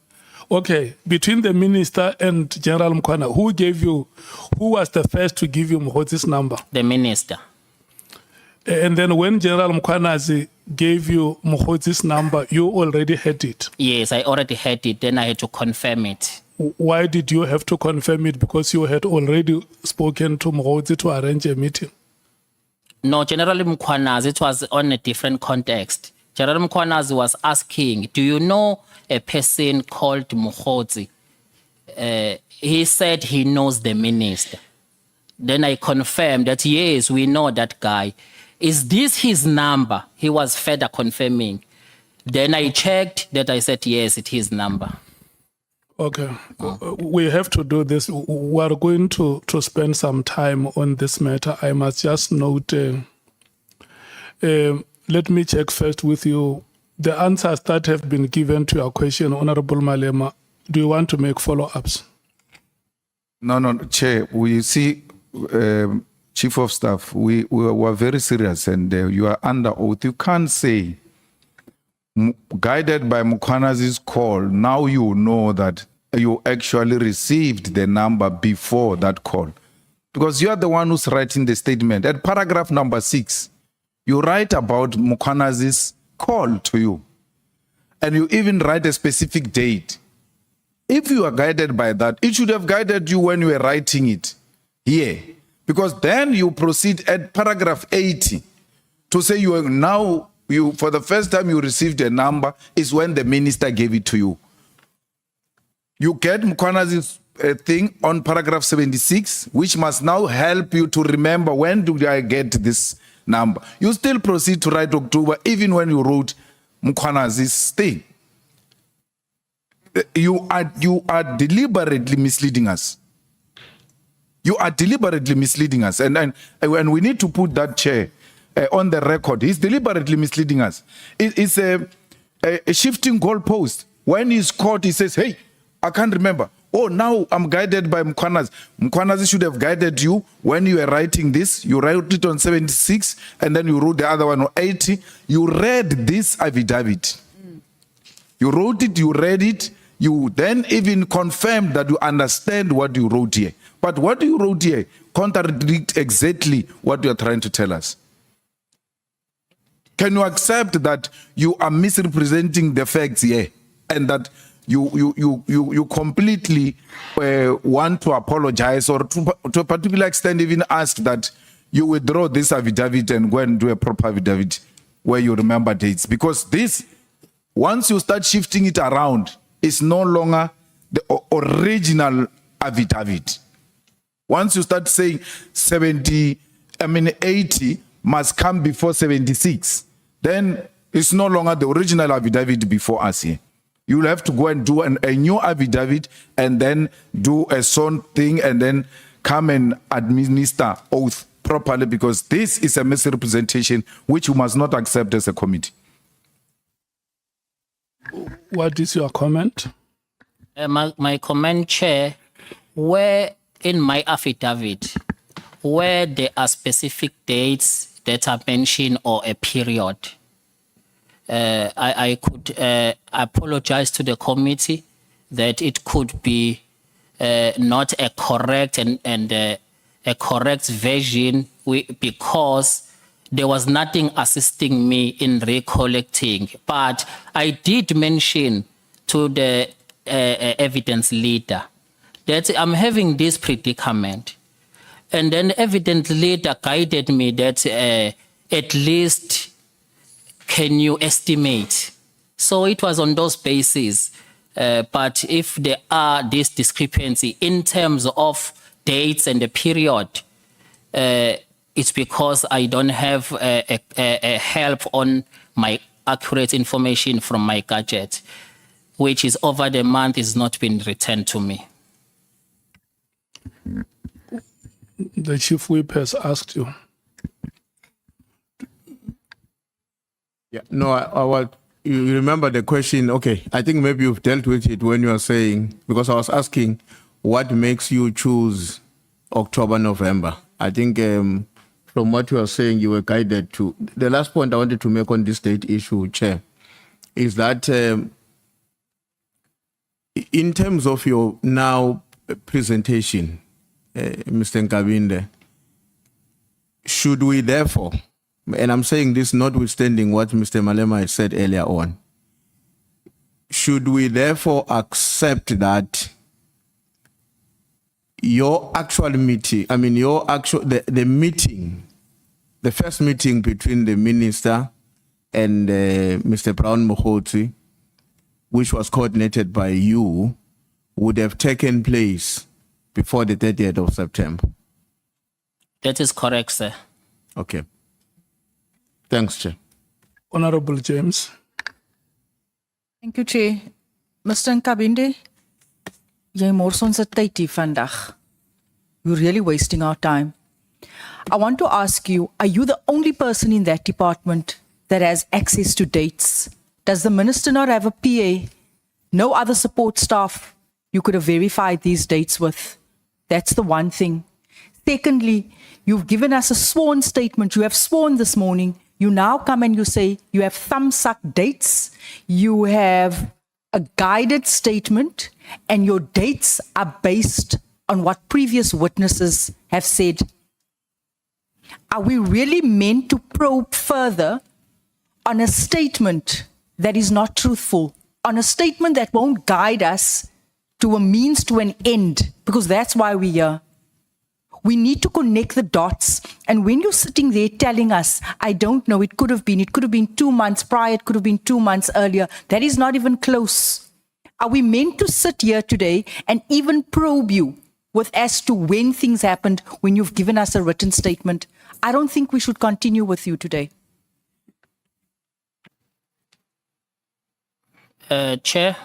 Okay, between the minister and General Mkhwana, who was the first to give you Mogotsi's number? The minister. And then when General Mkhwanazi gave you Mogotsi's number, you already had it. Yes, I already had it. Then I had to confirm it. Why did you have to confirm it? Because you had already spoken to Mogotsi to arrange a meeting. No, General Mkhwanazi, it was on a different context. General Mkhwanazi was asking, do you know a person called Mogotsi? He said he knows the minister. Then I confirmed that, yes, we know that guy. Is this his number? He was further confirming. Then I checked that. I said, yes, it is his number. Okay, we have to do this. We are going to spend some time on this matter. I must just note, let me check first with you. The answers that have been given to your question, Honorable Malema, do you want to make follow-ups? No, Chair, we see, Chief of Staff, we were very serious, and you are under oath. You can't say, guided by Mkhwanazi's call, now you know that you actually received the number before that call. Because you are the one who's writing the statement. At paragraph number 6, you write about Mkhwanazi's call to you. And you even write a specific date. If you are guided by that, it should have guided you when you were writing it here. Because then you proceed at paragraph 80 to say you are now, for the first time you received a number is when the minister gave it to you. You get Mkhwanazi's thing on paragraph 76, which must now help you to remember when do I get this number. You still proceed to write October, even when you wrote Mkhwanazi's thing. You are deliberately misleading us. You are deliberately misleading us. And we need to put that, Chair, on the record. He's deliberately misleading us. It's a shifting goalpost. When he's caught, he says, hey, I can't remember. Oh, now I'm guided by Mkhwanazi. Mkhwanazi should have guided you when you were writing this. You wrote it on 76, and then you wrote the other one on 80. You read this affidavit. You wrote it, you read it. You then even confirmed that you understand what you wrote here. But what you wrote here contradicts exactly what you are trying to tell us. Can you accept that you are misrepresenting the facts here, and that you completely want to apologize, or to a particular extent even ask that you withdraw this affidavit and go and do a proper affidavit where you remember dates? Because this, once you start shifting it around, it's no longer the original affidavit. Once you start saying 80 must come before 76, then it's no longer the original affidavit before us here. You will have to go and do a new affidavit and then do a sworn thing and then come and administer oath properly, because this is a misrepresentation which you must not accept as a committee. What is your comment? My comment, Chair, where in my affidavit, where there are specific dates that are mentioned or a period, I could apologize to the committee that it could be not a correct and a correct version, because there was nothing assisting me in recollecting. But I did mention to the evidence leader that I'm having this predicament. And then the evidence leader guided me that at least, can you estimate? So it was on those bases But if there are this discrepancy in terms of dates and the period, it's because I don't have a help on my accurate information from my gadget, which is over the month is not been returned to me. The Chief Whip has asked you. Yeah, no, you remember the question. Okay, I think maybe you've dealt with it when you are saying, because I was asking what makes you choose October, November. I think from what you are saying, you were guided to. The last point I wanted to make on this date issue, Chair, is that in terms of your now presentation, Mr. Nkabinde, should we therefore, and I'm saying this notwithstanding what Mr. Malema had said earlier on, should we therefore accept that your actual meeting, the meeting, the first meeting between the minister and Mr. Brown Mogotsi, which was coordinated by you, would have taken place before the 30th of September? That is correct, sir. Okay. Thanks, Chair. Honorable James. Thank you, Chair. Mr. Nkabinde, jy mors ons tyd hier vandag. You're really wasting our time. I want to ask you, are you the only person in that department that has access to dates? Does the minister not have a PA? No other support staff you could have verified these dates with? That's the one thing. Secondly, you've given us a sworn statement. You have sworn this morning. You now come and you say you have thumbsuck dates. You have a guided statement, and your dates are based on what previous witnesses have said. Are we really meant to probe further on a statement that is not truthful, on a statement that won't guide us to a means to an end? Because that's why we're here. We need to connect the dots. And when you're sitting there telling us, I don't know, it could have been 2 months prior, it could have been 2 months earlier, that is not even close. Are we meant to sit here today and even probe you with as to when things happened when you've given us a written statement? I don't think we should continue with you today. Chair,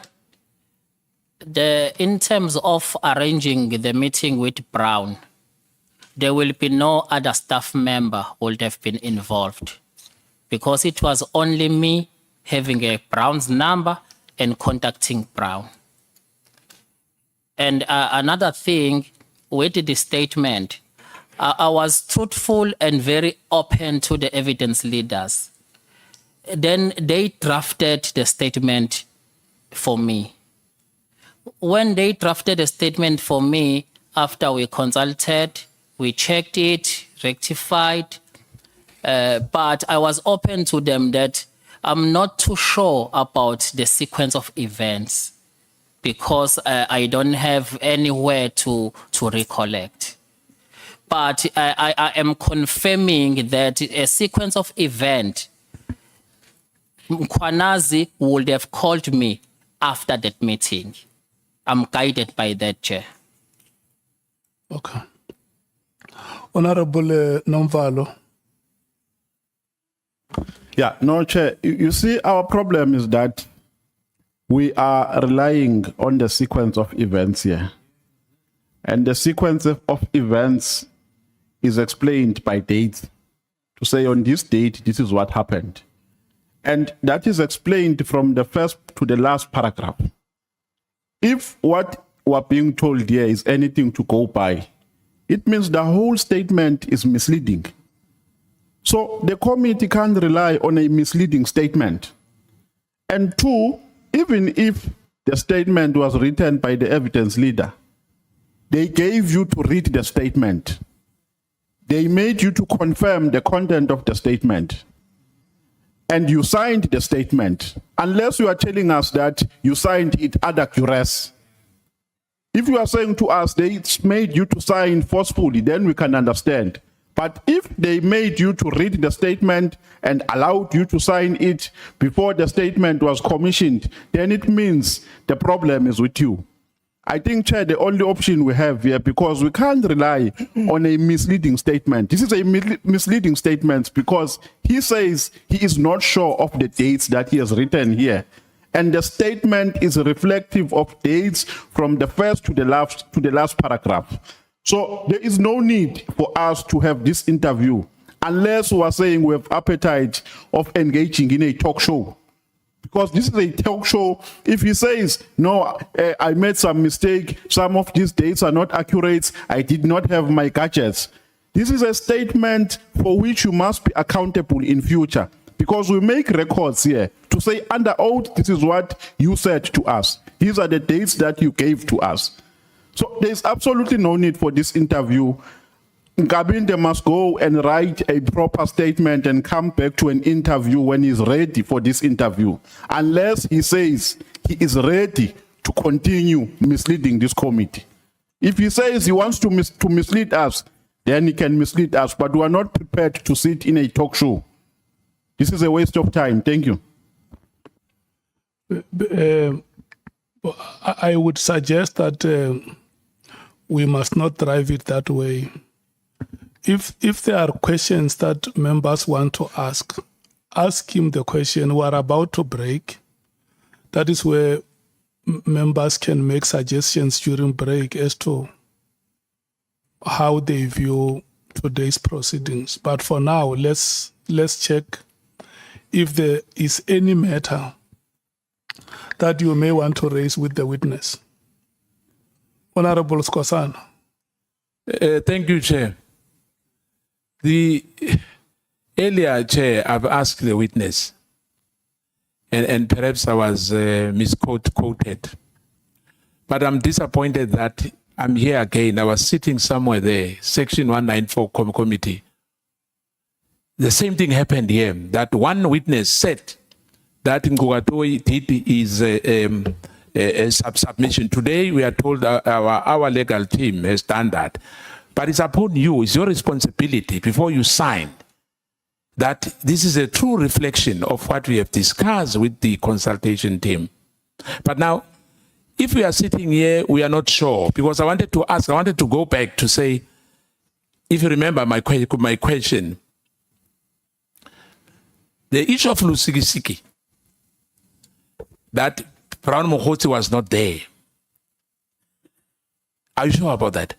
in terms of arranging the meeting with Brown, there will be no other staff member who would have been involved, because it was only me having a Brown's number and contacting Brown. And another thing with the statement, I was truthful and very open to the evidence leaders. Then they drafted the statement for me. When they drafted a statement for me, after we consulted, we checked it, rectified, but I was open to them that I'm not too sure about the sequence of events because I don't have anywhere to recollect. But I am confirming that a sequence of events, Mkwanazi would have called me after that meeting. I'm guided by that, Chair. Okay. Honorable Nomvalo. Yeah, no, Chair. You see, our problem is that we are relying on the sequence of events here. And the sequence of events is explained by dates. To say on this date, this is what happened. And that is explained from the first to the last paragraph. If what we're being told here is anything to go by, it means the whole statement is misleading. So the committee can't rely on a misleading statement. And two, even if the statement was written by the evidence leader, they gave you to read the statement. They made you to confirm the content of the statement. And you signed the statement, unless you are telling us that you signed it ad duress. If you are saying to us they made you to sign forcefully, then we can understand. But if they made you to read the statement and allowed you to sign it before the statement was commissioned, then it means the problem is with you. I think, Chair, the only option we have here, because we can't rely on a misleading statement. This is a misleading statement because he says he is not sure of the dates that he has written here. And the statement is reflective of dates from the first to the last paragraph. So there is no need for us to have this interview unless we are saying we have appetite of engaging in a talk show. Because this is a talk show. If he says, no, I made some mistake, some of these dates are not accurate, I did not have my gadgets. This is a statement for which you must be accountable in future. Because we make records here to say under oath, this is what you said to us. These are the dates that you gave to us. So there's absolutely no need for this interview. Nkabinde must go and write a proper statement and come back to an interview when he's ready for this interview. Unless he says he is ready to continue misleading this committee. If he says he wants to mislead us, then he can mislead us, but we are not prepared to sit in a talk show. This is a waste of time. Thank you. I would suggest that we must not drive it that way. If there are questions that members want to ask him the question. We are about to break. That is where members can make suggestions during break as to how they view today's proceedings. But for now, let's check if there is any matter that you may want to raise with the witness. Honorable Skosana. Thank you, Chair. The earlier, Chair, I've asked the witness, and perhaps I was misquoted, but I'm disappointed that I'm here again. I was sitting somewhere there, Section 194 Committee. The same thing happened here, that one witness said that Nkugatoyi did is a submission. Today, we are told our legal team has done that. But it's upon you, it's your responsibility before you sign that this is a true reflection of what we have discussed with the consultation team. But now, if we are sitting here, we are not sure, because I wanted to go back to say, if you remember my question, the issue of Lusikisiki, that Brown Mogotsi was not there. Are you sure about that?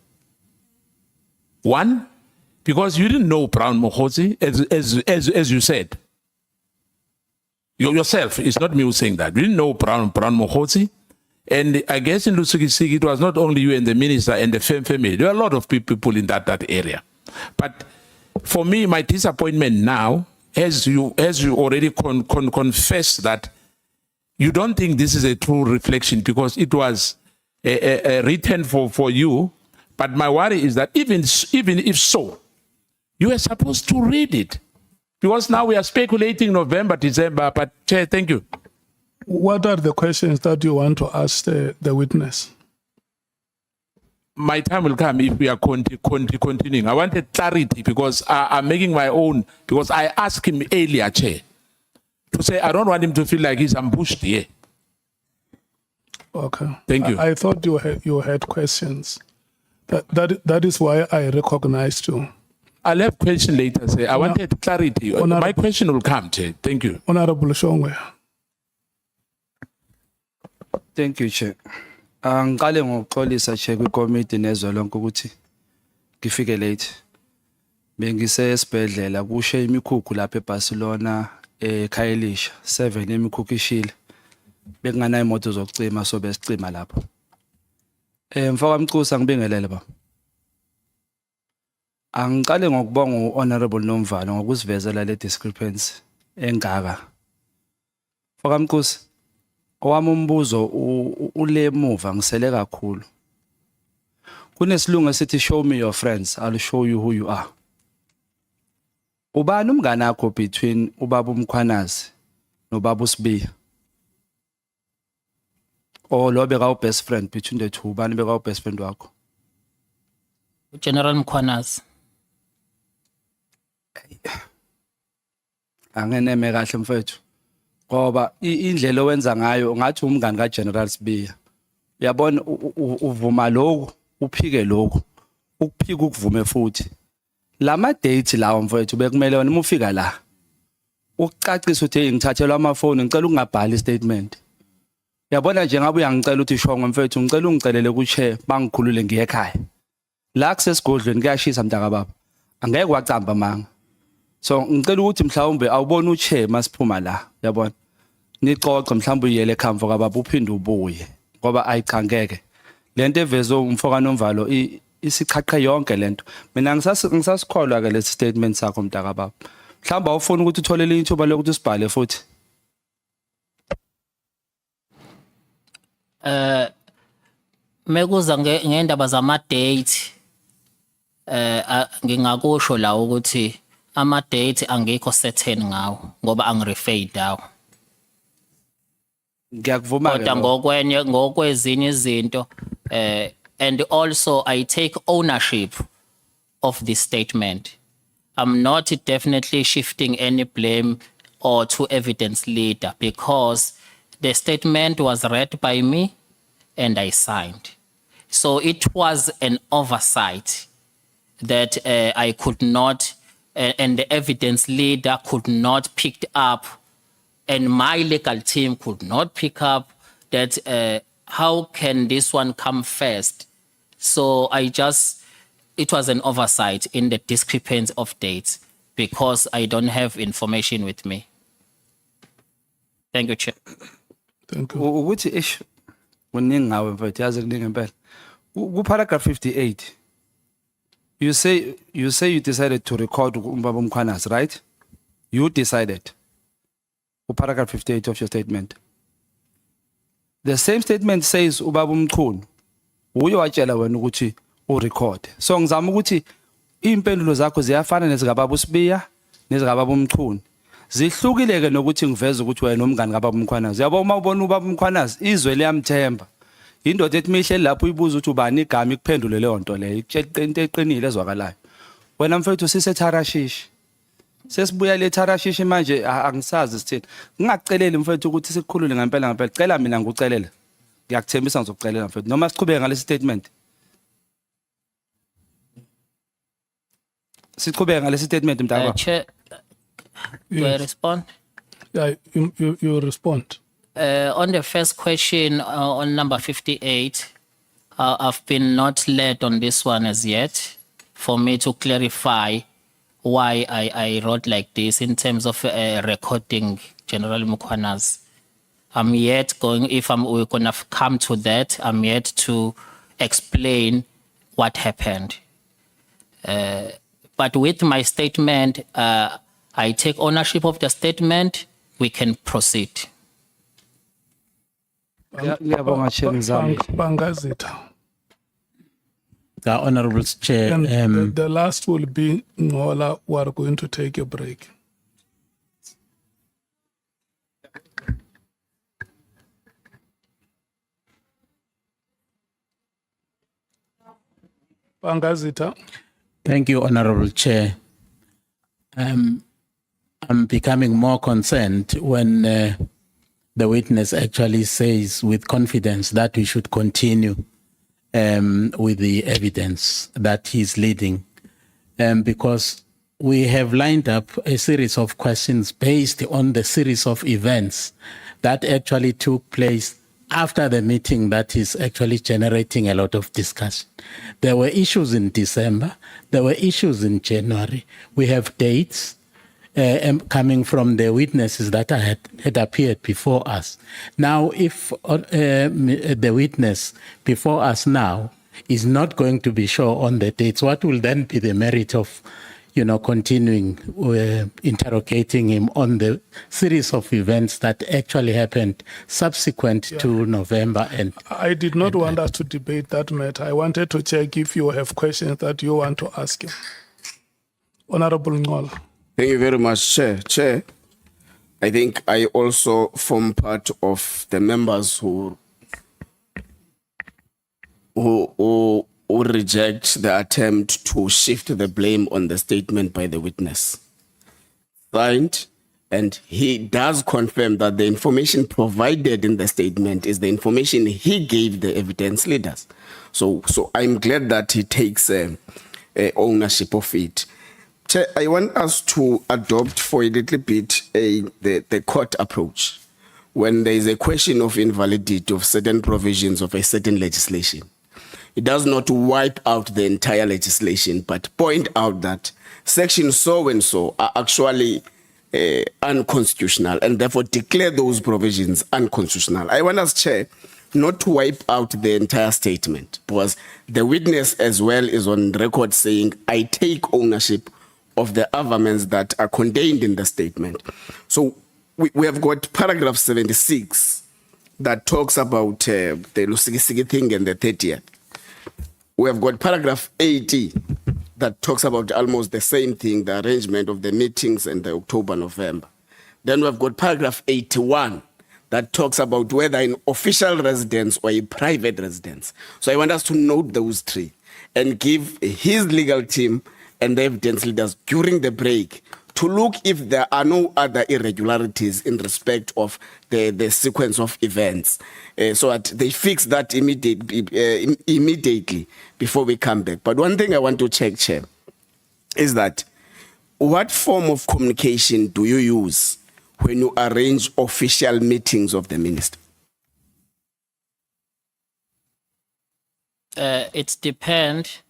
One, because you didn't know Brown Mogotsi, as you said. Yourself, it's not me who's saying that. You didn't know Brown Mogotsi. And I guess in Lusikisiki, it was not only you and the minister and the family. There were a lot of people in that area. But for me, my disappointment now, as you already confessed that you don't think this is a true reflection because it was written for you. But my worry is that even if so, you are supposed to read it. Because now we are speculating November, December. But Chair, thank you. What are the questions that you want to ask the witness? My time will come if we are continuing. I wanted clarity because I'm making my own, because I asked him earlier, Chair, to say I don't want him to feel like he's ambushed here. Okay. Thank you. I thought you had questions. That is why I recognized you. I'll have question later, sir. I wanted clarity. My question will come, Chair. Thank you. Honorable Shongwe. Thank you, Chair. Ngicale ngokuxolisa Chair kwikomiti nezwe lonke ukuthi ngifike late. Bengise esibhedlela kushe imikhukhu lapha eBarcelona eKhayelisha 7 imikhukhu ishile. Bekungana imoto zokucima so besicima lapho. Mfaka Mcusa ngibingelele ba. Angicale ngokubonga uHonorable Nomvalo ngokusivezela le discrepancy engaka. Mfaka Mcusa owami umbuzo ule muva ngisele kakhulu. Kunesilungu esithi show me your friends, I'll show you who you are. Ubani umngane wakho between ubaba uMkhwanazi nobaba uSibiya? Or lo beka best friend between the two, ubani beka best friend wakho? General Mkhwanazi. angeneme kahle mfethu ngoba indlela owenza ngayo ngathi umngani kaGeneral Sibiya uyabona uvuma lokho uphike lokho ukuphika ukuvume futhi lama date lawo mfethu bekumele wena ufika la ukucacisa uthi ngithathelwa amafoni ngicela ukungabhali statement uyabona nje ngabe uyangicela uthi shongo mfethu ngicela ungicelele ku chair bangikhulule ngiye ekhaya la kusesigodlweni kuyashisa mntaka baba angeke wacamba manga so ngicela ukuthi mhlawumbe awubona uchair masiphuma la uyabona nicoxe mhlawumbe uyele ekhamba kababa uphinde ubuye ngoba ayichangeke lento evezo umfoka nomvalo isichaqhe yonke lento mina ngisasikholwa ke lesi statement sakho mntaka baba mhlawumbe awufuna ukuthi utholele ithuba lokuthi usibhale futhi mekuza ngendaba zama date ngingakusho la ukuthi ama date angekho certain ngawo ngoba angirefer dawo ngiyakuvuma ke kodwa ngokwezinye izinto and also I take ownership of this statement. I'm not definitely shifting any blame or to evidence leader because the statement was read by me and I signed. So it was an oversight that I could not, and the evidence leader could not pick up, and my legal team could not pick up that how can this one come first? So it was an oversight in the discrepancy of dates because I don't have information with me. Thank you, Chair. Thank you. ukuthi ish kuningi ngawe mfethu yazi kuningi impela ku paragraph 58 you say you decided to record umbaba Mkhwanazi, right? You decided paragraph 58 of your statement. The same statement says ubaba Mchunu uye watshela wena ukuthi urecord. So ngizama ukuthi impendulo zakho ziyafana nezikababa uSibiya nezikababa Mchunu. Zihlukile ke nokuthi ngiveze ukuthi wena umngani kababa Mkhwanazi. Yabo uma ubona ubaba Mkhwanazi izwe liyamthemba. Indoda ethi mihle lapho ibuza ukuthi ubani igama ikuphendule leyo nto leyo. Ikutshela into eqinile ezwakalayo. Wena mfethu siseTharashishi. Sesibuya le Tharashishi manje angisazi sithini. Ngingakuceleli mfethu ukuthi sikukhulule ngempela cela mina ngikucelela. Ngiyakuthembisa ngizokucelela mfethu noma siqhubeke ngale statement. Siqhubeke ngale statement mntaka. Chair, do I respond? Yeah, you respond. On the first question on number 58, I've been not led on this one as yet for me to clarify why I wrote like this in terms of recording General Mkhwanazi. I'm yet going, if we're going to come to that, I'm yet to explain what happened. But with my statement, I take ownership of the statement, we can proceed. Bangazita. The Honorable Chair. And the last will be Ngola, who are going to take a break. Bangazita. Thank you, Honorable Chair. I'm becoming more concerned when the witness actually says with confidence that we should continue with the evidence that he's leading, because we have lined up a series of questions based on the series of events that actually took place after the meeting that is actually generating a lot of discussion. There were issues in December, there were issues in January. We have dates coming from the witnesses that had appeared before us. Now, if the witness before us now is not going to be sure on the dates, what will then be the merit of, continuing interrogating him on the series of events that actually happened subsequent to November? And I did not want us to debate that matter. I wanted to check if you have questions that you want to ask him. Honorable Ngola. Thank you very much, Chair. Chair, I think I also form part of the members who reject the attempt to shift the blame on the statement by the witness. signed, and he does confirm that the information provided in the statement is the information he gave the evidence leaders. So I'm glad that he takes ownership of it. Chair, I want us to adopt for a little bit the court approach when there is a question of invalidity of certain provisions of a certain legislation. It does not wipe out the entire legislation, but point out that section so and so are actually unconstitutional and therefore declare those provisions unconstitutional. I want us, Chair, not to wipe out the entire statement, because the witness as well is on record saying, I take ownership of the arguments that are contained in the statement. So we have got paragraph 76 that talks about the Lusikisiki thing and the 30th. We have got paragraph 80 that talks about almost the same thing, the arrangement of the meetings in the October, November. Then we have got paragraph 81 that talks about whether an official residence or a private residence. So I want us to note those three and give his legal team and the evidence leaders during the break to look if there are no other irregularities in respect of the sequence of events, so that they fix that immediately before we come back. But one thing I want to check, Chair, is that what form of communication do you use when you arrange official meetings of the minister? It depends.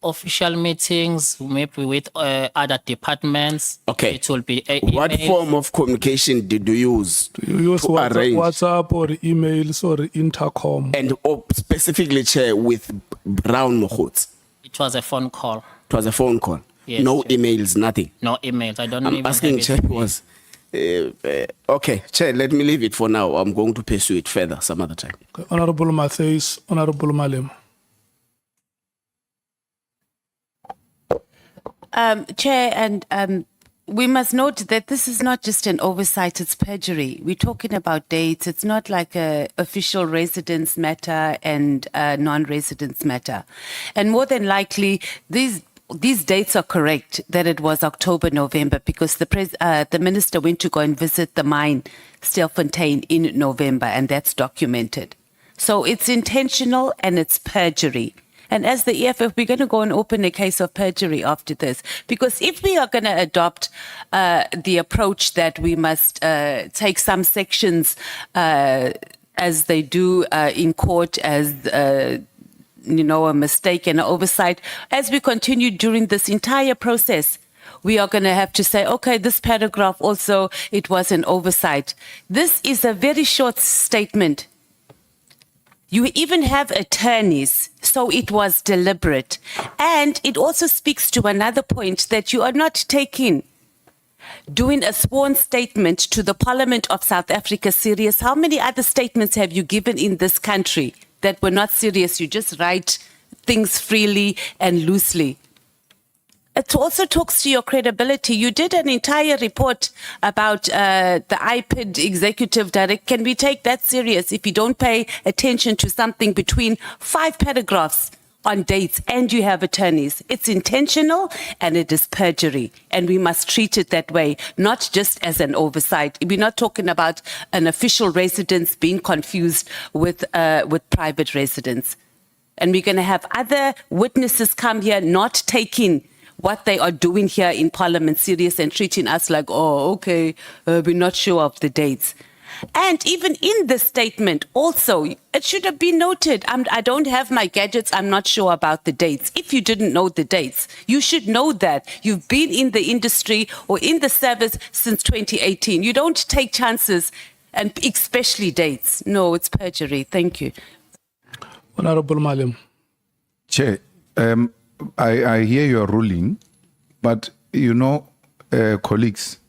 Official meetings, maybe with other departments. Okay. It will be What emails. form of communication did you use? You use to WhatsApp, arrange? WhatsApp or emails or intercom. And specifically, Chair, with Brown Mogotsi? It was a phone call. It was a phone call. Yes, No Chair. emails, nothing. No emails. I don't I'm even asking, have Chair, it. was okay, Chair, let me leave it for now. I'm going to pursue it further some other time. Okay, Honorable Matthews, Honorable Malem. Chair, and we must note that this is not just an oversight, it's perjury. We're talking about dates. It's not like a official residence matter and non-residence matter. And more than likely, these dates are correct, that it was October, November, because the minister went to go and visit the mine, Stilfontein, in November, and that's documented. So it's intentional and it's perjury. And as the EFF, we're going to go and open a case of perjury after this. Because if we are going to adopt the approach that we must take some sections as they do in court as, a mistake and an oversight, as we continue during this entire process, we are going to have to say, okay, this paragraph also, it was an oversight. This is a very short statement. You even have attorneys, so it was deliberate. And it also speaks to another point that you are not doing a sworn statement to the Parliament of South Africa serious. How many other statements have you given in this country that were not serious? You just write things freely and loosely. It also talks to your credibility. You did an entire report about the IPID executive director. Can we take that serious if you don't pay attention to something between 5 paragraphs on dates and you have attorneys? It's intentional and it is perjury. And we must treat it that way, not just as an oversight. We're not talking about an official residence being confused with private residence. And we're going to have other witnesses come here not taking what they are doing here in Parliament serious and treating us like, oh, okay, we're not sure of the dates. And even in the statement also, it should have been noted, I don't have my gadgets, I'm not sure about the dates. If you didn't know the dates, you should know that. You've been in the industry or in the service since 2018. You don't take chances, and especially dates. No, it's perjury. Thank you. Honorable Malem. Chair, I hear your ruling, but colleagues,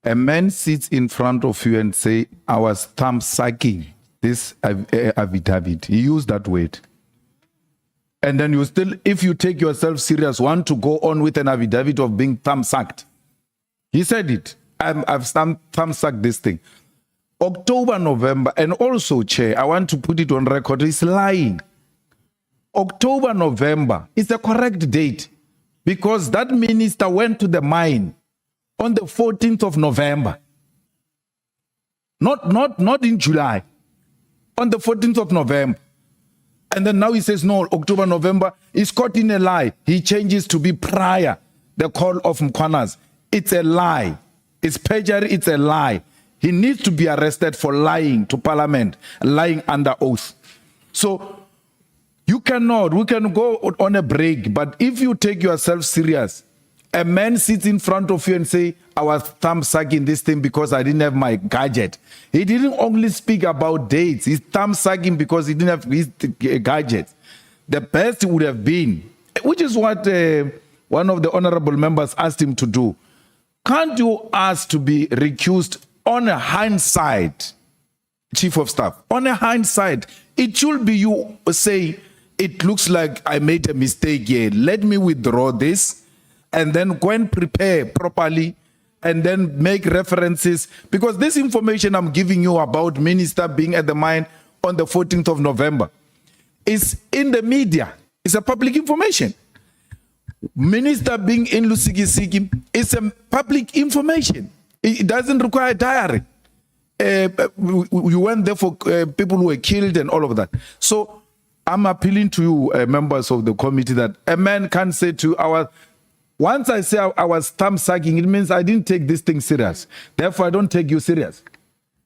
a man sits in front of you and say, I was thumb sucking this affidavit. He used that word. And then you still, if you take yourself serious, want to go on with an affidavit of being thumb sucked. He said it. I've thumb sucked this thing. October, November, and also, Chair, I want to put it on record, he's lying. October, November is the correct date. because that minister went to the mine on the 14th of November. Not in July, on the 14th of November. And then now he says, no, October, November. He's caught in a lie. He changes to be prior the call of Mkwanas. It's a lie. It's perjury. It's a lie. He needs to be arrested for lying to Parliament, lying under oath. So we can go on a break, but if you take yourself serious, a man sits in front of you and say, I was thumb sucking this thing because I didn't have my gadget. He didn't only speak about dates. He's thumb sucking because he didn't have his gadget. The best would have been, which is what one of the honorable members asked him to do. Can't you ask to be recused on a hindsight, Chief of Staff? On a hindsight, it should be you say, it looks like I made a mistake here. Let me withdraw this and then go and prepare properly and then make references. Because this information I'm giving you about minister being at the mine on the 14th of November is in the media. It's a public information. Minister being in Lusikisiki is a public information. It doesn't require a diary. You went there for people who were killed and all of that. So I'm appealing to you, members of the committee, that a man can't say to our, once I say I was thumb sucking, it means I didn't take this thing serious. Therefore, I don't take you serious.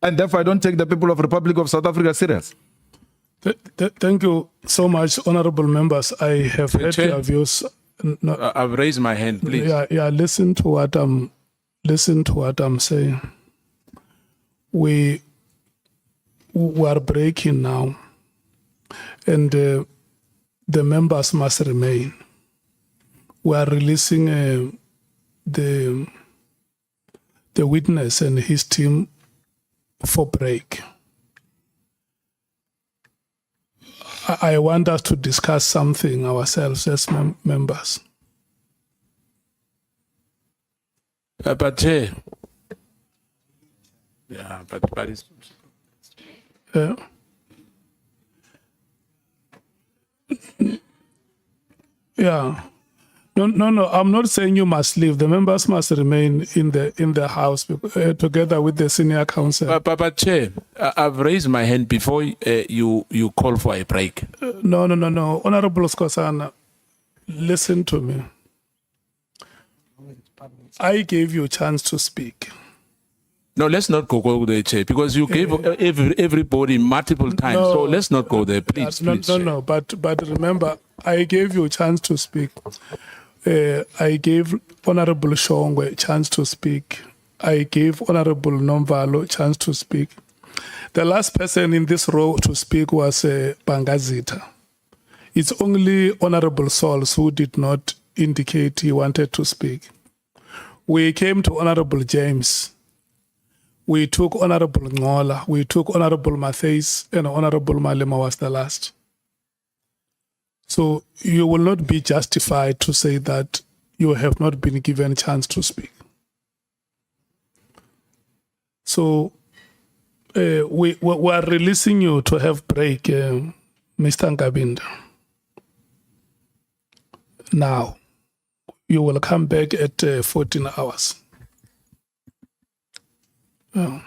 And therefore, I don't take the people of Republic of South Africa serious. Thank you so much, honorable members. I have heard your views. No, I've raised my hand, please. Yeah. Listen to what I'm saying. We are breaking now, and the members must remain. We are releasing the witness and his team for break. I want us to discuss something ourselves as members. But yeah, but it's yeah. No. I'm not saying you must leave. The members must remain in the house together with the senior counsel. But Chair, I've raised my hand before you call for a break. No. Honorable Skosana, listen to me. I gave you a chance to speak. No, let's not go there, Chair, because you gave everybody multiple times. No, so let's not go there, please. No. But remember, I gave you a chance to speak. I gave Honorable Shongwe a chance to speak. I gave Honorable Nomvalo a chance to speak. The last person in this row to speak was Bangazita. It's only Honorable Sauls who did not indicate he wanted to speak. We came to Honorable James. We took Honorable Ngola. We took Honorable Mattheys, and Honorable Malema was the last. So you will not be justified to say that you have not been given a chance to speak. So we are releasing you to have break, Mr. Nkabinde. Now, you will come back at 14 hours. Yeah.